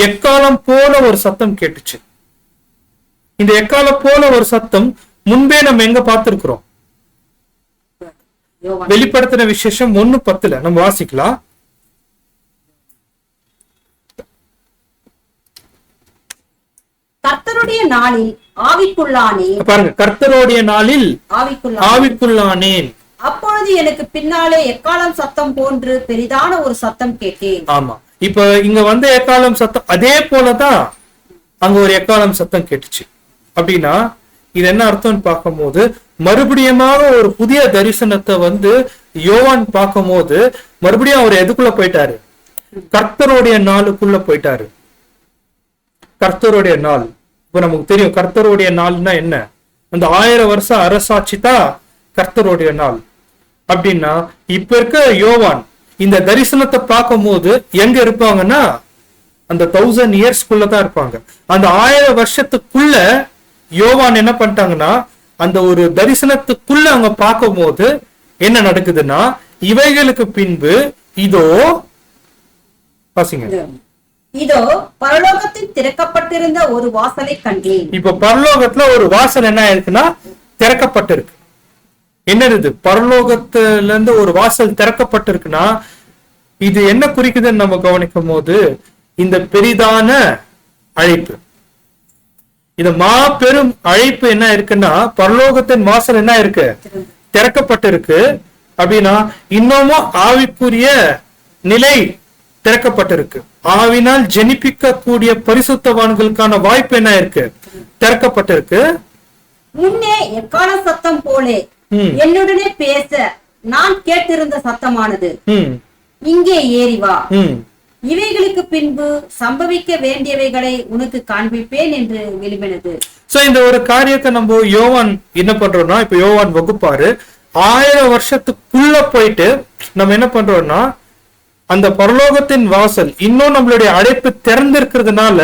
[SPEAKER 1] எக்காலம் போல ஒரு சத்தம் கேட்டுச்சு. இந்த எக்காலம் போல ஒரு சத்தம் முன்பே நம்ம எங்க பார்த்திருக்கிறோம், வெளிப்படுத்தின விசேஷம் 1:10 நம்ம வாசிக்கலாம்.
[SPEAKER 2] கர்த்தருடைய நாளில் ஆவிக்குள்ளானேன்.
[SPEAKER 1] பாருங்க, கர்த்தருடைய நாளில் ஆவிக்குள்ளானேன்.
[SPEAKER 2] அப்பொழுது எனக்கு பின்னாலே எக்காலம் சத்தம் போன்று பெரிதான ஒரு சத்தம் கேட்டேன்.
[SPEAKER 1] ஆமா, இப்ப இங்க எக்காலம் சத்தம் அதே போலதான் அங்க ஒரு எக்காலம் சத்தம் கேட்டுச்சு. அப்படின்னா இது என்ன அர்த்தம்னு பார்க்கும் போது மறுபடியுமாக ஒரு புதிய தரிசனத்தை யோவான் பார்க்கும் போது மறுபடியும் அவர் எதுக்குள்ள போயிட்டாரு, கர்த்தருடைய நாளுக்குள்ள போயிட்டாரு. கர்த்தருடைய நாள் இப்ப நமக்கு தெரியும். கர்த்தருடைய நாள்னா என்ன, அந்த 1000 வருஷம் அரசாட்சி தான் கர்த்தருடைய நாள். அப்படின்னா இப்ப இருக்க யோவான் இந்த தரிசனத்தை பார்க்கும் போது எங்க இருப்பாங்கன்னா அந்த 1000 இயர்ஸ்க்குள்ளதான் இருப்பாங்க. அந்த 1000 வருஷத்துக்குள்ள யோவான் என்ன பண்ணிட்டாங்கன்னா அந்த ஒரு தரிசனத்துக்குள்ள அவங்க பார்க்கும் போது என்ன நடக்குதுன்னா இவைகளுக்கு பின்பு இதோ பாசிங்க,
[SPEAKER 2] இதோ பரலோகத்தில் திறக்கப்பட்டிருந்த ஒரு வாசலை கண்டேன்.
[SPEAKER 1] இப்ப பரலோகத்துல ஒரு வாசல் என்ன இருக்குன்னா திறக்கப்பட்டிருக்கு. என்னது, பரலோகத்துல இருந்து ஒரு வாசல் திறக்கப்பட்டிருக்குன்னா இது என்ன குறிக்குதுன்னு நம்ம கவனிக்கும் போது இந்த பெரிதான அழைப்பு, இந்த மாபெரும் அழைப்பு என்ன இருக்குன்னா பரலோகத்தின் வாசல் என்ன இருக்கு, திறக்கப்பட்டிருக்கு. அப்படின்னா இன்னமும் ஆவிக்குரிய நிலை திறக்கப்பட்டிருக்கு. ஆவினால் ஜெனிப்பிக்க கூடிய பரிசுத்தவான்களுக்கான வாய்ப்பு என்ன இருக்கு, திறக்கப்பட்டிருக்கு.
[SPEAKER 2] முன்னே எக்கால சத்தம் போலே
[SPEAKER 1] ம்.
[SPEAKER 2] என்னுடனே பேச நான் கேட்டிருந்த சத்தமானது,
[SPEAKER 1] ம்.
[SPEAKER 2] இங்கே ஏறி வா,
[SPEAKER 1] ம்.
[SPEAKER 2] இவைகளுக்கு பின்பு சம்பவிக்க வேண்டியவைகளை உனக்கு காண்பிப்பேன் என்று விரும்பினது.
[SPEAKER 1] சோ இந்த ஒரு காரியத்தை நம்ம யோவான் என்ன பண்றோம்னா, இப்ப யோவான் வகுப்பாரு 1000 வருஷத்துக்குள்ள போயிட்டு நம்ம என்ன பண்றோம்னா, அந்த பரலோகத்தின் வாசல் இன்னும் நம்மளுடைய அழைப்பு திறந்திருக்கிறதுனால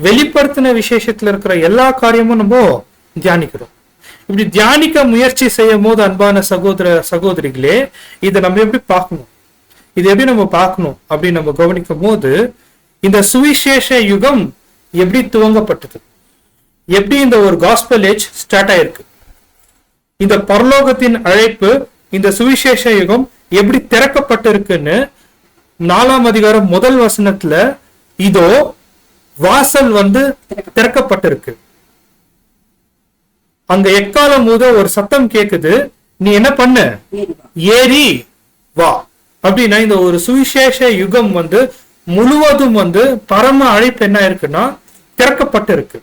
[SPEAKER 1] வெளிப்படுத்தின விசேஷத்துல இருக்கிற எல்லா காரியமும் நம்ம தியானிக்கிறோம். இப்படி தியானிக்க முயற்சி செய்யும் போது அன்பான சகோதர சகோதரிகளே, இதை நம்ம எப்படி பார்க்கணும், இது எப்படி நம்ம பார்க்கணும் அப்படின்னு நம்ம கவனிக்கும் போது, இந்த சுவிசேஷ யுகம் எப்படி துவங்கப்பட்டது, எப்படி இந்த ஒரு காஸ்பல் ஏஜ் ஸ்டார்ட் ஆயிருக்கு, இந்த பரலோகத்தின் அழைப்பு, இந்த சுவிசேஷ யுகம் எப்படி திறக்கப்பட்டிருக்குன்னு 4ஆம் அதிகாரம் முதல் வசனத்துல இதோ வாசல் திறக்கப்பட்டிருக்கு. அங்க எக்காலம் ஊத ஒரு சத்தம் கேக்குது, நீ என்ன பண்ண, ஏறி வா. அப்படின்னா இந்த ஒரு சுவிசேஷ யுகம் முழுவதும் பரம அழைப்பு என்ன இருக்குன்னா திறக்கப்பட்டிருக்கு.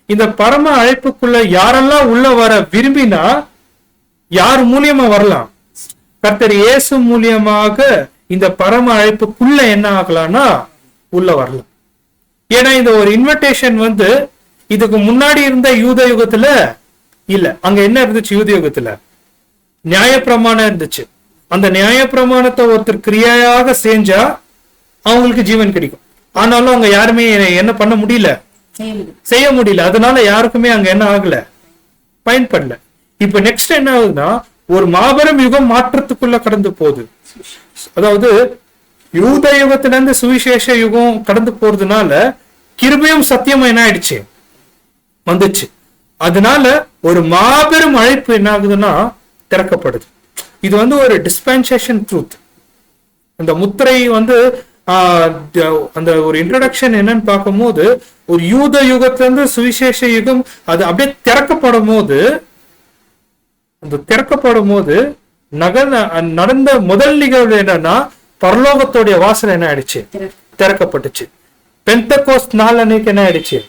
[SPEAKER 1] இந்த பரம அழைப்புக்குள்ள யாரெல்லாம் உள்ள வர விரும்பினா யார் மூலியமா வரலாம், கர்த்தர் இயேசு மூலியமாக இந்த பரம அழைப்புக்குள்ள என்ன ஆகலாம்னா உள்ள வரலாம். ஏன்னா இந்த ஒரு இன்விடேஷன் இதுக்கு முன்னாடி இருந்த யூத யுகத்துல இல்ல. அங்க என்ன இருந்துச்சு, யூத யுகத்துல நியாயப்பிரமாணம் இருந்துச்சு. அந்த நியாயப்பிரமாணத்தை ஒருத்தர் கிரியாக செஞ்சா அவங்களுக்கு ஜீவன் கிடைக்கும். ஆனாலும் அங்க யாருமே என்ன பண்ண முடியல, செய்ய முடியல. அதனால யாருக்குமே அங்க என்ன ஆகல, பயன்படல. இப்ப நெக்ஸ்ட் என்ன ஆகுதுன்னா, ஒரு மாபெரும் யுகம் மாற்றத்துக்குள்ள கடந்து போகுது. அதாவது யூத யுகத்துல இருந்து சுவிசேஷ யுகம் கடந்து போறதுனால கிருபையும் சத்தியமும் என்ன ஆயிடுச்சு, வந்துச்சு. அதனால ஒரு மாபெரும் அழைப்பு என்ன ஆகுதுன்னா திறக்கப்படுது. இது ஒரு டிஸ்பென்சேஷன் ட்ரூத். அந்த முத்திரை அந்த ஒரு இன்ட்ரோடக்ஷன் என்னன்னு பார்க்கும் போது, ஒரு யூத யுகத்துல இருந்து சுவிசேஷ யுகம் அது அப்படியே திறக்கப்படும் போது, அந்த திறக்கப்படும் போது நடந்த முதல் நிகழ்வு என்னன்னா, பரலோகத்தோடைய வாசல் என்ன ஆயிடுச்சு, திறக்கப்பட்டுச்சு. பெந்தெகோஸ்த் நாள் அன்னைக்கு என்ன ஆயிடுச்சு,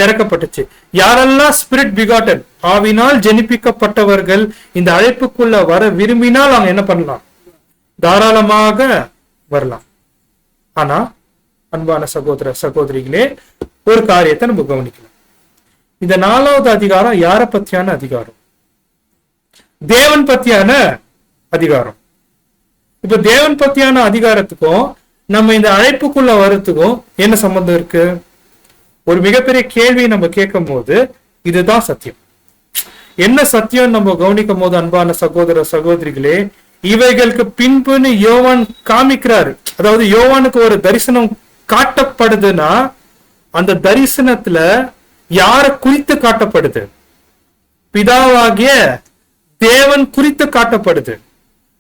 [SPEAKER 1] திறக்கப்பட்டுச்சு. யாரெல்லாம் ஸ்பிரிட் பிகாட்டன், ஆவினால் ஜெனிப்பிக்கப்பட்டவர்கள் இந்த அழைப்புக்குள்ள வர விரும்பினால் அவங்க என்ன பண்ணலாம், தாராளமாக வரலாம். ஆனா அன்பான சகோதர சகோதரிகளே, ஒரு காரியத்தை நம்ம கவனிக்கலாம். இந்த 4வது அதிகாரம் யார பத்தியான அதிகாரம், தேவன் பத்தியான அதிகாரம். இப்ப தேவன் பத்தியான அதிகாரத்துக்கும் நம்ம இந்த அழைப்புக்குள்ள வர்றதுக்கும் என்ன சம்பந்தம் இருக்கு? ஒரு மிகப்பெரிய கேள்வி நம்ம கேட்கும் போது இதுதான் சத்தியம். என்ன சத்தியம் நம்ம கவனிக்கும் போது அன்பான சகோதர சகோதரிகளே, இவைகளுக்கு பின்புன்னு யோவான் காமிக்கிறாரு. அதாவது யோவானுக்கு ஒரு தரிசனம் காட்டப்படுதுன்னா அந்த தரிசனத்துல யார குறித்து காட்டப்படுது, பிதாவாகிய தேவன் குறித்து காட்டப்படுது.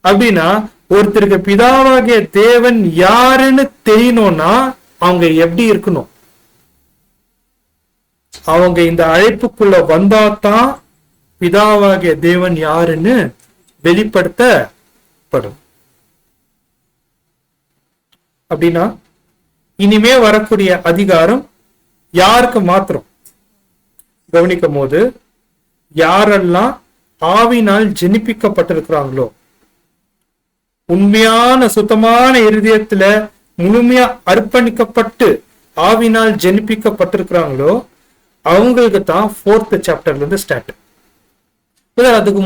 [SPEAKER 1] அப்படின்னா ஒருத்தருக்கு பிதாவாகிய தேவன் யாருன்னு தெரியணும்னா அவங்க எப்படி இருக்கணும், அவங்க இந்த அழைப்புக்குள்ள வந்தாதான் பிதாவாகிய தேவன் யாருன்னு வெளிப்படுத்தப்படும். அப்படின்னா இனிமே வரக்கூடிய அதிகாரம் யாருக்கு மாத்திரம் கவனிக்கும் போது, யாரெல்லாம் ஆவினால் ஜெனிப்பிக்கப்பட்டிருக்கிறாங்களோ, உண்மையான சுத்தமான இருதயத்துல முழுமையா அர்ப்பணிக்கப்பட்டு ஆவினால் ஜெனிப்பிக்கப்பட்டிருக்கிறாங்களோ அவங்களுக்கு தான் 4th சாப்டர்ல இருந்து ஸ்டார்ட். அதுக்கு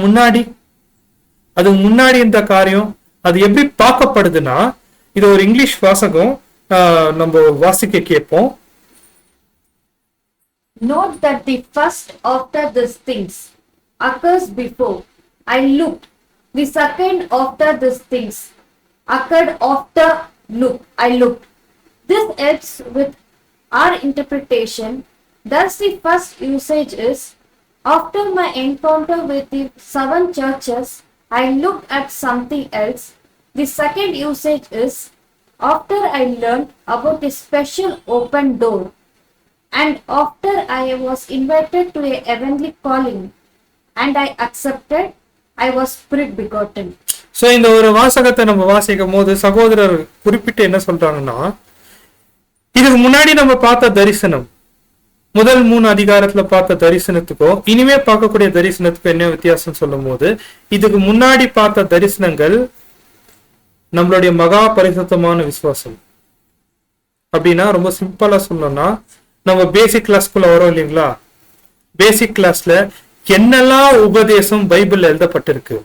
[SPEAKER 1] முன்னாடி இந்த காரியம் அது எப்படி பார்க்கப்படுதுன்னா, இது ஒரு இங்கிலீஷ் வாசகம் நம்ம வாசிக்க கேட்போம்.
[SPEAKER 3] Note that the first after these things occurs before I looked. The second after these things occurred after I looked. This helps with our interpretation. Thus the first usage is, after my encounter with the 7 churches, I looked at something else. The second usage is, after I learned about a special open door, and after I was invited to a heavenly calling, and I accepted, I was spirit begotten.
[SPEAKER 1] So இந்த ஒரு வாசகத்தை நம்ம வாசிக்கும் போது சகோதரர் குறிப்பிட்டு என்ன சொல்றாங்கன்னா, இதுக்கு முன்னாடி நம்ம பார்த்த தரிசனம் முதல் 3 அதிகாரத்துல பார்த்த தரிசனத்துக்கும் இனிமே பார்க்கக்கூடிய தரிசனத்துக்கும் என்ன வித்தியாசம் சொல்லும் போது, இதுக்கு முன்னாடி பார்த்த தரிசனங்கள் நம்மளுடைய மகா பரிசுத்தமான விசுவாசம். அப்படின்னா ரொம்ப சிம்பிளா சொல்லணும்னா, நம்ம பேசிக் கிளாஸ்க்குள்ள வரோம் இல்லைங்களா, பேசிக் கிளாஸ்ல என்னெல்லாம் உபதேசம் பைபிள்ல எழுதப்பட்டிருக்கு,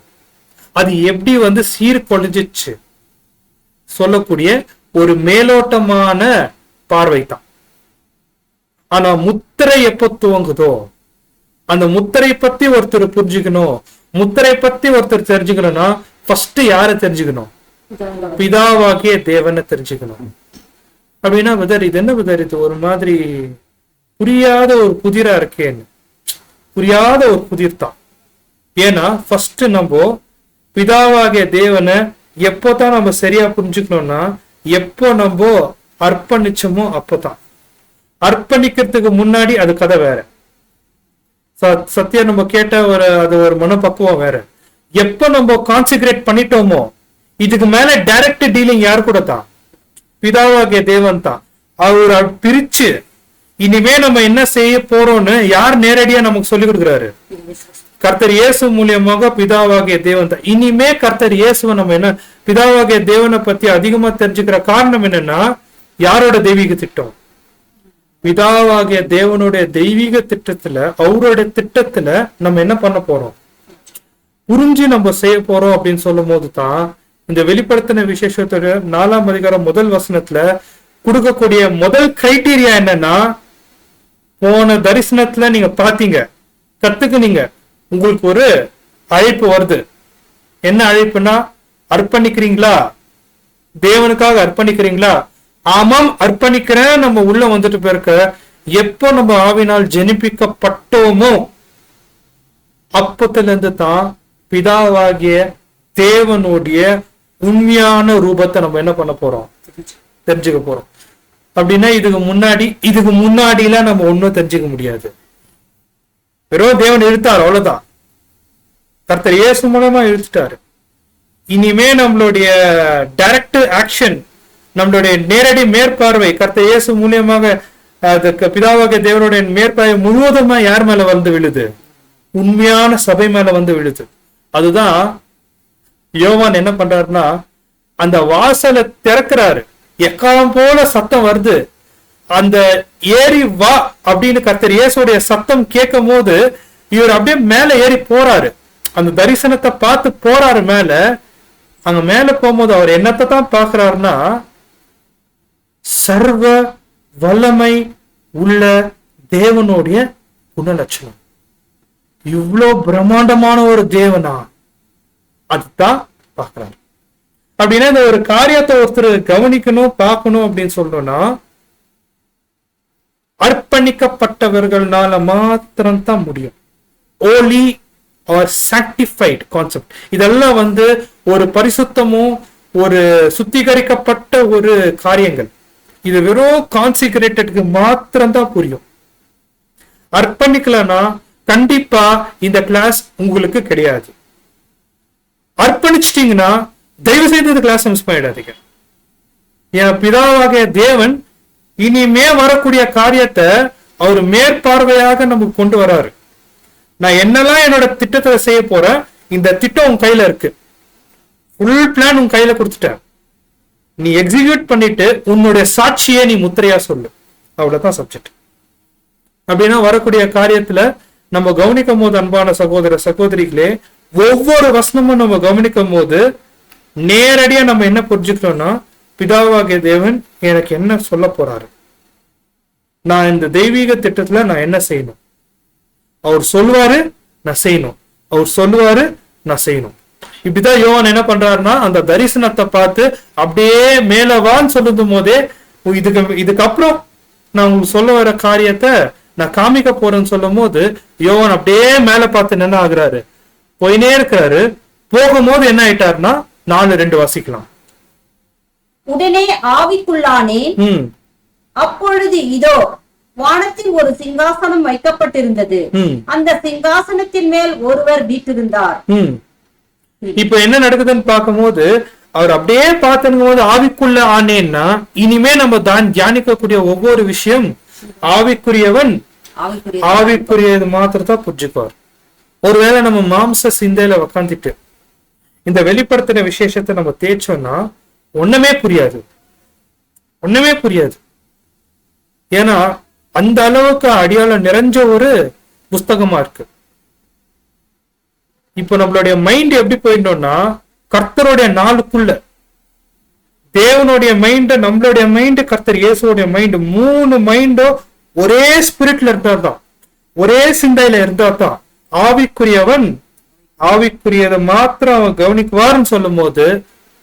[SPEAKER 1] அது எப்படி சீர்குலைஞ்சிச்சு சொல்லக்கூடிய ஒரு மேலோட்டமான பார்வை தான். ஆனா முத்திரை எப்ப துவங்குதோ, அந்த முத்திரை பத்தி ஒருத்தர் புரிஞ்சுக்கணும், முத்திரை பத்தி ஒருத்தர் தெரிஞ்சுக்கணும்னா ஃபர்ஸ்ட் யாரை தெரிஞ்சுக்கணும்? பிதாவாகிய தேவனை தெரிஞ்சுக்கணும். அப்படின்னா விதர் இது என்ன விதர், இது ஒரு மாதிரி புரியாத ஒரு புதிரா இருக்கேன்னு, புரியாத ஒரு புதிர் தான். ஏன்னா ஃபர்ஸ்ட் நம்ம பிதாவாகிய தேவனை எப்போதான் நம்ம சரியா புரிஞ்சுக்கணும்னா, எப்போ நம்ம அர்ப்பணிச்சோமோ அப்போதான். அர்ப்பணிக்கிறதுக்கு முன்னாடி அது கதை வேற. சத்தியம் நம்ம கேட்ட அது ஒரு மனப்பக்குவம் வேற. எப்ப நம்ம கான்சென்ட்ரேட் பண்ணிட்டோமோ, இதுக்கு மேல டைரக்ட் டீலிங் யார் கூட தான்? பிதாவாகிய தேவன் தான். அவர் பிரிச்சு இனிமே நம்ம என்ன செய்ய போறோம்னு யார் நேரடியா நமக்கு சொல்லி கொடுக்குறாரு? கர்த்தர் இயேசு மூலியமாக பிதாவாகிய தேவன் தான். இனிமே கர்த்தர் இயேசுவை நம்ம என்ன பிதாவாகிய தேவனை பத்தி அதிகமா தெரிஞ்சுக்கிற காரணம் என்னன்னா, யாரோட தெய்வீக திட்டம்? பிதாவாகிய தேவனுடைய தெய்வீக திட்டத்துல, அவருடைய திட்டத்துல நம்ம என்ன பண்ண போறோம், புரிஞ்சு நம்ம செய்ய போறோம் அப்படின்னு சொல்லும் போது தான் இந்த வெளிப்படுத்தின விசேஷத்தோட 4ஆம் அதிகாரம் முதல் வசனத்துல கொடுக்கக்கூடிய முதல் கிரைட்டீரியா என்னன்னா, போன தரிசனத்துல நீங்க பாத்தீங்க, கத்துக்குனீங்க, உங்களுக்கு ஒரு அழைப்பு வருது. என்ன அழைப்புனா, அர்ப்பணிக்கிறீங்களா? தேவனுக்காக அர்ப்பணிக்கிறீங்களா? ஆமாம் அர்ப்பணிக்கிறேன் நம்ம உள்ள வந்துட்டு போயிருக்க. எப்போ நம்ம ஆவினால் ஜெனிப்பிக்கப்பட்டோமோ அப்பத்துல இருந்து தான் பிதாவாகிய தேவனுடைய உண்மையான ரூபத்தை நம்ம என்ன பண்ண போறோம், தெரிஞ்சுக்க போறோம். அப்படின்னா இதுக்கு முன்னாடிலாம் நம்ம ஒன்னும் தெரிஞ்சுக்க முடியாது. வெறும் தேவன் இழுத்தார், அவ்வளவுதான். கர்த்தர் இயேசு மூலமா இழுத்துட்டாரு. இனிமே நம்மளுடைய டைரக்ட் ஆக்ஷன், நம்மளுடைய நேரடி மேற்பார்வை கர்த்தர் இயேசு மூலியமாக பிதாவாகிய தேவனுடைய மேற்பார்வை முழுவதுமா யார் மேல விழுது? உண்மையான சபை மேல விழுது. அதுதான் யோவான் என்ன பண்றாருன்னா, அந்த வாசலை திறக்கிறாரு, எக்காலம் போல சத்தம் வருது, அந்த ஏறி வா அப்படின்னு கர்த்தர் இயேசுடைய சத்தம் கேட்கும் போது இவர் அப்படியே மேல ஏறி போறாரு. அந்த தரிசனத்தை பார்த்து போறாரு மேல. அங்க மேல போகும்போது அவர் என்னத்தை தான் பாக்குறாருன்னா, சர்வ வல்லமை உள்ள தேவனுடைய குணலட்சணம். இவ்வளோ பிரம்மாண்டமான ஒரு தேவனா, அதுதான் பாக்குறாரு. அப்படின்னா இந்த ஒரு காரியத்தை ஒருத்தர் கவனிக்கணும், பார்க்கணும் அப்படின்னு சொல்றோம்னா, அர்ப்பணிக்கப்பட்டவர்களால மாத்திரம்தான் முடியும். ஓலி ஆர் சாக்டிஃபைட் கான்செப்ட், இதெல்லாம் ஒரு பரிசுத்தமும் ஒரு சுத்திகரிக்கப்பட்ட ஒரு காரியங்கள். இது வெறும் கான்சிகரேட்டடுக்கு மாத்திரம்தான் புரியும். அர்ப்பணிக்கலன்னா கண்டிப்பா இந்த கிளாஸ் உங்களுக்கு கிடையாது. அர்ப்பணிச்சிட்டீங்கன்னா தயவு செய்து இந்த கிளாஸ் மிஸ் பண்ணிடாதீங்க. என் பிதாவாகிய தேவன் இனிமே வரக்கூடிய காரியத்தை அவர் மேற்பார்வையாக நமக்கு கொண்டு வராரு. நான் என்னெல்லாம் என்னோட திட்டத்தை செய்ய போறேன், இந்த திட்டம் உன் கையில இருக்கு, ஃபுல் பிளான் உன் கையில கொடுத்துட்டேன், நீ எக்ஸிக்யூட் பண்ணிட்டு உன்னுடைய சாட்சியை நீ முத்திரையா சொல்லு. அவ்வளவுதான் சப்ஜெக்ட். அப்படின்னா வரக்கூடிய காரியத்துல நம்ம கவனிக்கும் போது, அன்பான சகோதர சகோதரிகளே, ஒவ்வொரு வசனமும் நம்ம கவனிக்கும் போது நேரடியா நம்ம என்ன புரிஞ்சுக்கிறோம்னா, பிதாவாகிய தேவன் எனக்கு என்ன சொல்ல போறாரு, நான் இந்த தெய்வீக திட்டத்துல நான் என்ன செய்யணும், அவர் சொல்லுவாரு நான் செய்யணும், அவர் சொல்லுவாரு நான் செய்யணும். இப்படிதான் யோவான் என்ன பண்றாருன்னா, அந்த தரிசனத்தை பார்த்து அப்படியே மேலவான்னு சொல்லும் போதே, இதுக்கப்புறம் நான் உங்களுக்கு சொல்ல வர காரியத்தை நான் காமிக்க போறேன்னு சொல்லும் போது யோவான் அப்படியே மேல பார்த்து என்ன ஆகுறாரு, போயினே இருக்கிறாரு. போகும்போது என்ன ஆயிட்டாருன்னா 4:2 வாசிக்கலாம்.
[SPEAKER 2] உடனே ஆவிக்குள்ளானேன், அப்பொழுது இதோ வானத்தில் ஒரு சிங்காசனம் வைக்கப்பட்டிருந்தது, அந்த சிங்காசனத்தின் மேல் ஒருவர் வீற்றிருந்தார்.
[SPEAKER 1] இப்ப என்ன நடக்குதுன்னு பார்க்கும்போது, அவர் அப்படியே பார்த்துக்கும் போது ஆவிக்குள்ள ஆனேன்னா, இனிமே நம்ம தியானிக்கக்கூடிய ஒவ்வொரு விஷயம் ஆவிக்குரியவன்
[SPEAKER 2] ஆவிக்குரிய
[SPEAKER 1] ஆவிக்குரியது மாத்திரத்தான் புரிஞ்சுக்குவார். ஒருவேளை நம்ம மாம்ச சிந்தையில உக்காந்துட்டு இந்த வெளிப்படுத்தின விசேஷத்தை நம்ம தேய்ச்சோம்னா ஒண்ணுமே புரியாது, ஒண்ணுமே புரியாது. ஏன்னா அந்த அளவுக்கு அடியாளம் நிறைஞ்ச ஒரு புஸ்தகமா இருக்கு. இப்போ நம்மளுடைய மைண்ட் எப்படி போயிட்டோம்னா, கர்த்தருடைய நாளுக்குள்ள தேவனுடைய மைண்ட், நம்மளுடைய மைண்ட், கர்த்தர் இயேசுடைய மைண்ட், 3 மைண்டும் ஒரே ஸ்பிரிட்ல இருந்தாதான், ஒரே சிந்தையில இருந்தாதான் ஆவிக்குரியவன் ஆவிக்குரியதை மாத்திரம் அவன் கவனிக்குவார்னு சொல்லும் போது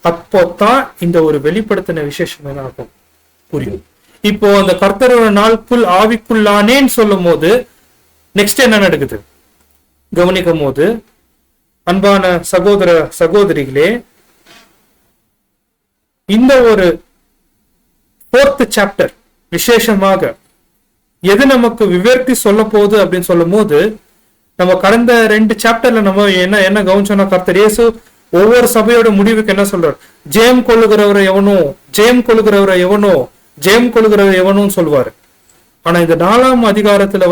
[SPEAKER 1] அப்போதான் இந்த ஒரு வெளிப்படுத்தின விசேஷம் என்ன ஆகும் புரியும். இப்போ அந்த கர்த்தரோட நாளுக்குள் ஆவிக்குள்ளானேன்னு சொல்லும் போது நெக்ஸ்ட் என்ன நடக்குது கவனிக்கும் போது, அன்பான சகோதர சகோதரிகளே, இந்த ஒரு 4th சாப்டர் விசேஷமாக எது நமக்கு விவரித்து சொல்ல போகுது அப்படின்னு சொல்லும் போது, நம்ம கடந்த 2 சாப்டர்ல நம்ம என்ன கவனிச்சோம்னா, கர்த்தர் இயேசு ஒவ்வொரு சபையோட முடிவுக்கு என்ன சொல்றார், ஜெயம் கொள்ளுகிறவரை எவனோ, ஜெயம் கொள்ளுகிறவரை எவனோ, ஜெயம் கொள்ளுகிறவர் எவனும் சொல்லுவாரு. ஆனா இந்த 4ஆம் அதிகாரத்துல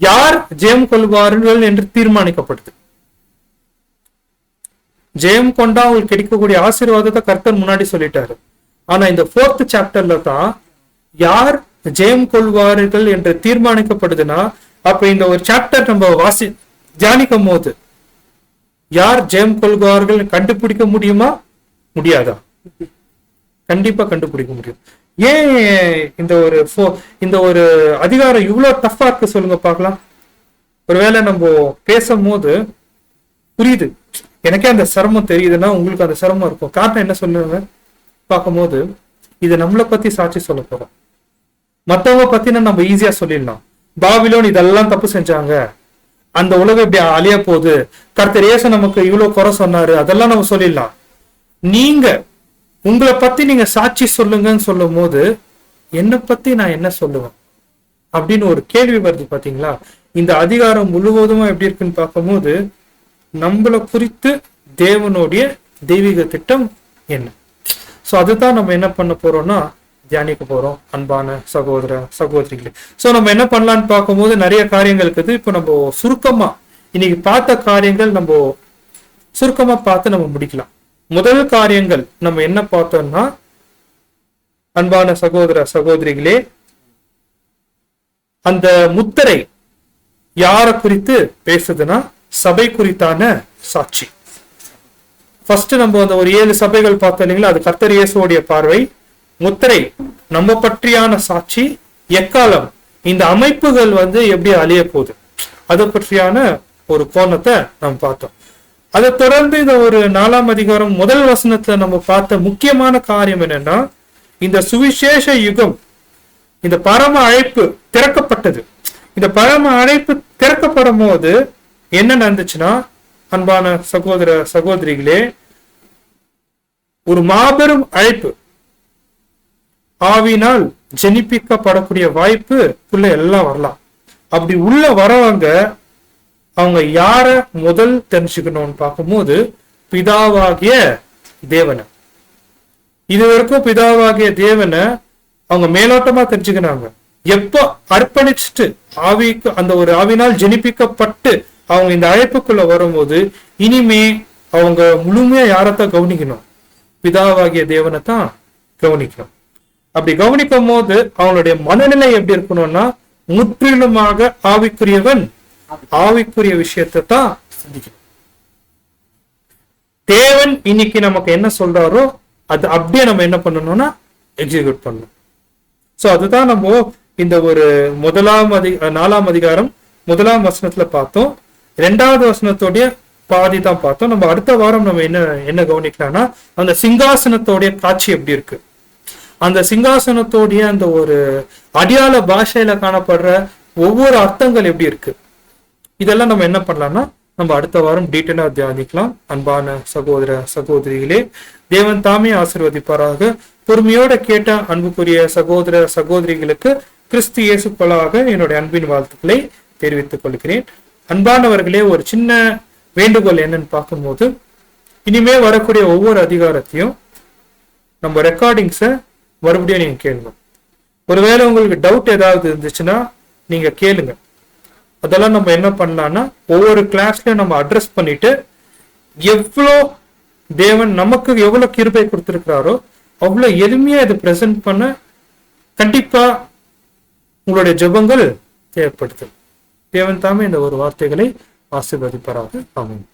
[SPEAKER 1] யார் ஜெயம் கொள்வார்கள் என்று தீர்மானிக்கப்படுது. ஜெயம் கொண்டா அவங்களுக்கு கிடைக்கக்கூடிய ஆசீர்வாதத்தை கர்த்தர் முன்னாடி சொல்லிட்டாரு. ஆனா இந்த 4th சாப்டர்ல தான் யார் ஜெயம் கொள்வார்கள் என்று தீர்மானிக்கப்படுதுன்னா, அப்ப இந்த ஒரு சாப்டர் நம்ம தியானிக்கும் போது யார் ஜெயம் கொள்வார்கள் கண்டுபிடிக்க முடியுமா, முடியாதா? கண்டிப்பா கண்டுபிடிக்க முடியும். ஏன் இந்த ஒரு அதிகாரம் இவ்வளவு டஃபா இருக்கு சொல்லுங்க பார்க்கலாம். ஒருவேளை நம்ம பேசும்போது புரியுது, எனக்கே அந்த சிரமம் தெரியுதுன்னா உங்களுக்கு அந்த சிரமம் இருக்கும். காரணம் என்ன சொல்லுங்க பார்க்கும்போது, இது நம்மளை பத்தி சாட்சி சொல்ல போறோம். மத்தவங்க பத்தினா நம்ம ஈஸியா சொல்லிடலாம், பாபிலோன் இதெல்லாம் தப்பு செஞ்சாங்க, அந்த உலகம் இப்படி அழிய போகுது, கர்த்தர் இயேசு நமக்கு இவ்வளவு குறை சொன்னாரு, அதெல்லாம் நம்ம சொல்லிடலாம். நீங்க உங்களை பத்தி நீங்க சாட்சி சொல்லுங்கன்னு சொல்லும் போது என்னை பத்தி நான் என்ன சொல்லுவேன் அப்படின்னு ஒரு கேள்வி வருது பாத்தீங்களா. இந்த அதிகாரம் முழுவதுமா எப்படி இருக்குன்னு பார்க்கும்போது, நம்மளை குறித்து தேவனுடைய தெய்வீக திட்டம் என்ன, சோ அதுதான் நம்ம என்ன பண்ண போறோம்னா தியானிக்க போறோம். அன்பான சகோதர சகோதரிகளே, சோ நம்ம என்ன பண்ணலாம்னு பார்க்கும்போது நிறைய காரியங்கள் இருக்குது. இப்போ நம்ம சுருக்கமா இன்னைக்கு பார்த்த காரியங்கள் நம்ம சுருக்கமா பார்த்து நம்ம முடிக்கலாம். முதல் காரியங்கள் நம்ம என்ன பார்த்தோம்னா, அன்பான சகோதர சகோதரிகளே, அந்த முத்திரை யார குறித்து பேசுதுன்னா சபை குறித்தான சாட்சி. ஃபர்ஸ்ட் நம்ம அந்த ஒரு 7 சபைகள் பார்த்தோம் இல்லைங்களா, அது கர்த்தர் இயேசுவோடைய பார்வை. முத்திரை நம்ம பற்றியான சாட்சி. எக்காலம் இந்த அமைப்புகள் எப்படி அழிய போகுது அதை பற்றியான ஒரு கோணத்தை நம்ம பார்த்தோம். அதை தொடர்ந்து இந்த ஒரு 4ஆம் அதிகாரம் முதல் வசனத்துல நம்ம பார்த்த முக்கியமான காரியம் என்னன்னா, இந்த சுவிசேஷ யுகம், இந்த பரம அழைப்பு திறக்கப்பட்டது. இந்த பரம அழைப்பு திறக்கப்படும் போது என்ன நடந்துச்சுன்னா, அன்பான சகோதர சகோதரிகளே, ஒரு மாபெரும் அழைப்பு, ஆவினால் ஜெனிப்பிக்கப்படக்கூடிய வாய்ப்பு உள்ள எல்லாம் வரலாம். அப்படி உள்ள வரவங்க அவங்க யார முதல் தெரிஞ்சுக்கணும்னு பார்க்கும்போது பிதாவாகிய தேவனை. இது வரைக்கும் பிதாவாகிய தேவனை அவங்க மேலோட்டமா தெரிஞ்சுக்கிறாங்க. எப்போ அர்ப்பணிச்சுட்டு ஆவிக்கு அந்த ஒரு ஆவினால் ஜெனிப்பிக்கப்பட்டு அவங்க இந்த அழைப்புக்குள்ள வரும்போது இனிமே அவங்க முழுமையா யாரத்தான் கவனிக்கணும், பிதாவாகிய தேவனை தான் கவனிக்கணும். அப்படி கவனிக்கும் போது அவங்களுடைய மனநிலை எப்படி இருக்கணும்னா, முற்றிலுமாக ஆவிக்குரியவன் ஆவிக்குரிய விஷயத்தை தான் சிந்திக்கணும். தேவன் இன்னைக்கு நமக்கு என்ன சொல்றாரோ அது அப்படியே நம்ம என்ன பண்ணணும்னா எக்ஸிக்யூட் பண்ணணும். சோ அதுதான் நம்ம இந்த ஒரு 4ஆம் அதிகாரம் 1ஆம் வசனத்துல பார்த்தோம். 2வது வசனத்தோடைய பாதி தான் பார்த்தோம். நம்ம அடுத்த வாரம் நம்ம என்ன கவனிக்கலாம்னா, அந்த சிங்காசனத்தோடைய காட்சி எப்படி இருக்கு, அந்த சிங்காசனத்தோடைய அந்த ஒரு அடியாள பாஷையில காணப்படுற ஒவ்வொரு அர்த்தங்கள் எப்படி இருக்கு, இதெல்லாம் நம்ம என்ன பண்ணலாம்னா நம்ம அடுத்த வாரம் டீட்டெயிலா தியானிக்கலாம். அன்பான சகோதர சகோதரிகளே, தேவன் தாமே ஆசீர்வதிப்பாராக. பொறுமையோட கேட்ட அன்புக்குரிய சகோதர சகோதரிகளுக்கு கிறிஸ்து இயேசுக்களாக என்னுடைய அன்பின் வாழ்த்துக்களை தெரிவித்துக் கொள்கிறேன். அன்பானவர்களே, ஒரு சின்ன வேண்டுகோள் என்னன்னு பார்க்கும்போது, இனிமே வரக்கூடிய ஒவ்வொரு அதிகாரத்தையும் நம்ம ரெக்கார்டிங்ஸை மறுபடியும் நீங்க கேளுங்க. ஒருவேளை உங்களுக்கு டவுட் ஏதாவது இருந்துச்சுன்னா நீங்க கேளுங்க. அதெல்லாம் நம்ம என்ன பண்ணலாம்னா ஒவ்வொரு கிளாஸ்லயும் நம்ம அட்ரஸ் பண்ணிட்டு எவ்வளோ தேவன் நமக்கு எவ்வளவு கிருபை கொடுத்திருக்கிறாரோ அவ்வளவு எளிமையா இதை பிரசன்ட் பண்ண கண்டிப்பா உங்களுடைய ஜெபங்கள் தேவைப்படுது. தேவன் தாமே இந்த ஒரு வார்த்தைகளை ஆசீர்வதிப்பாராக. ஆமென்.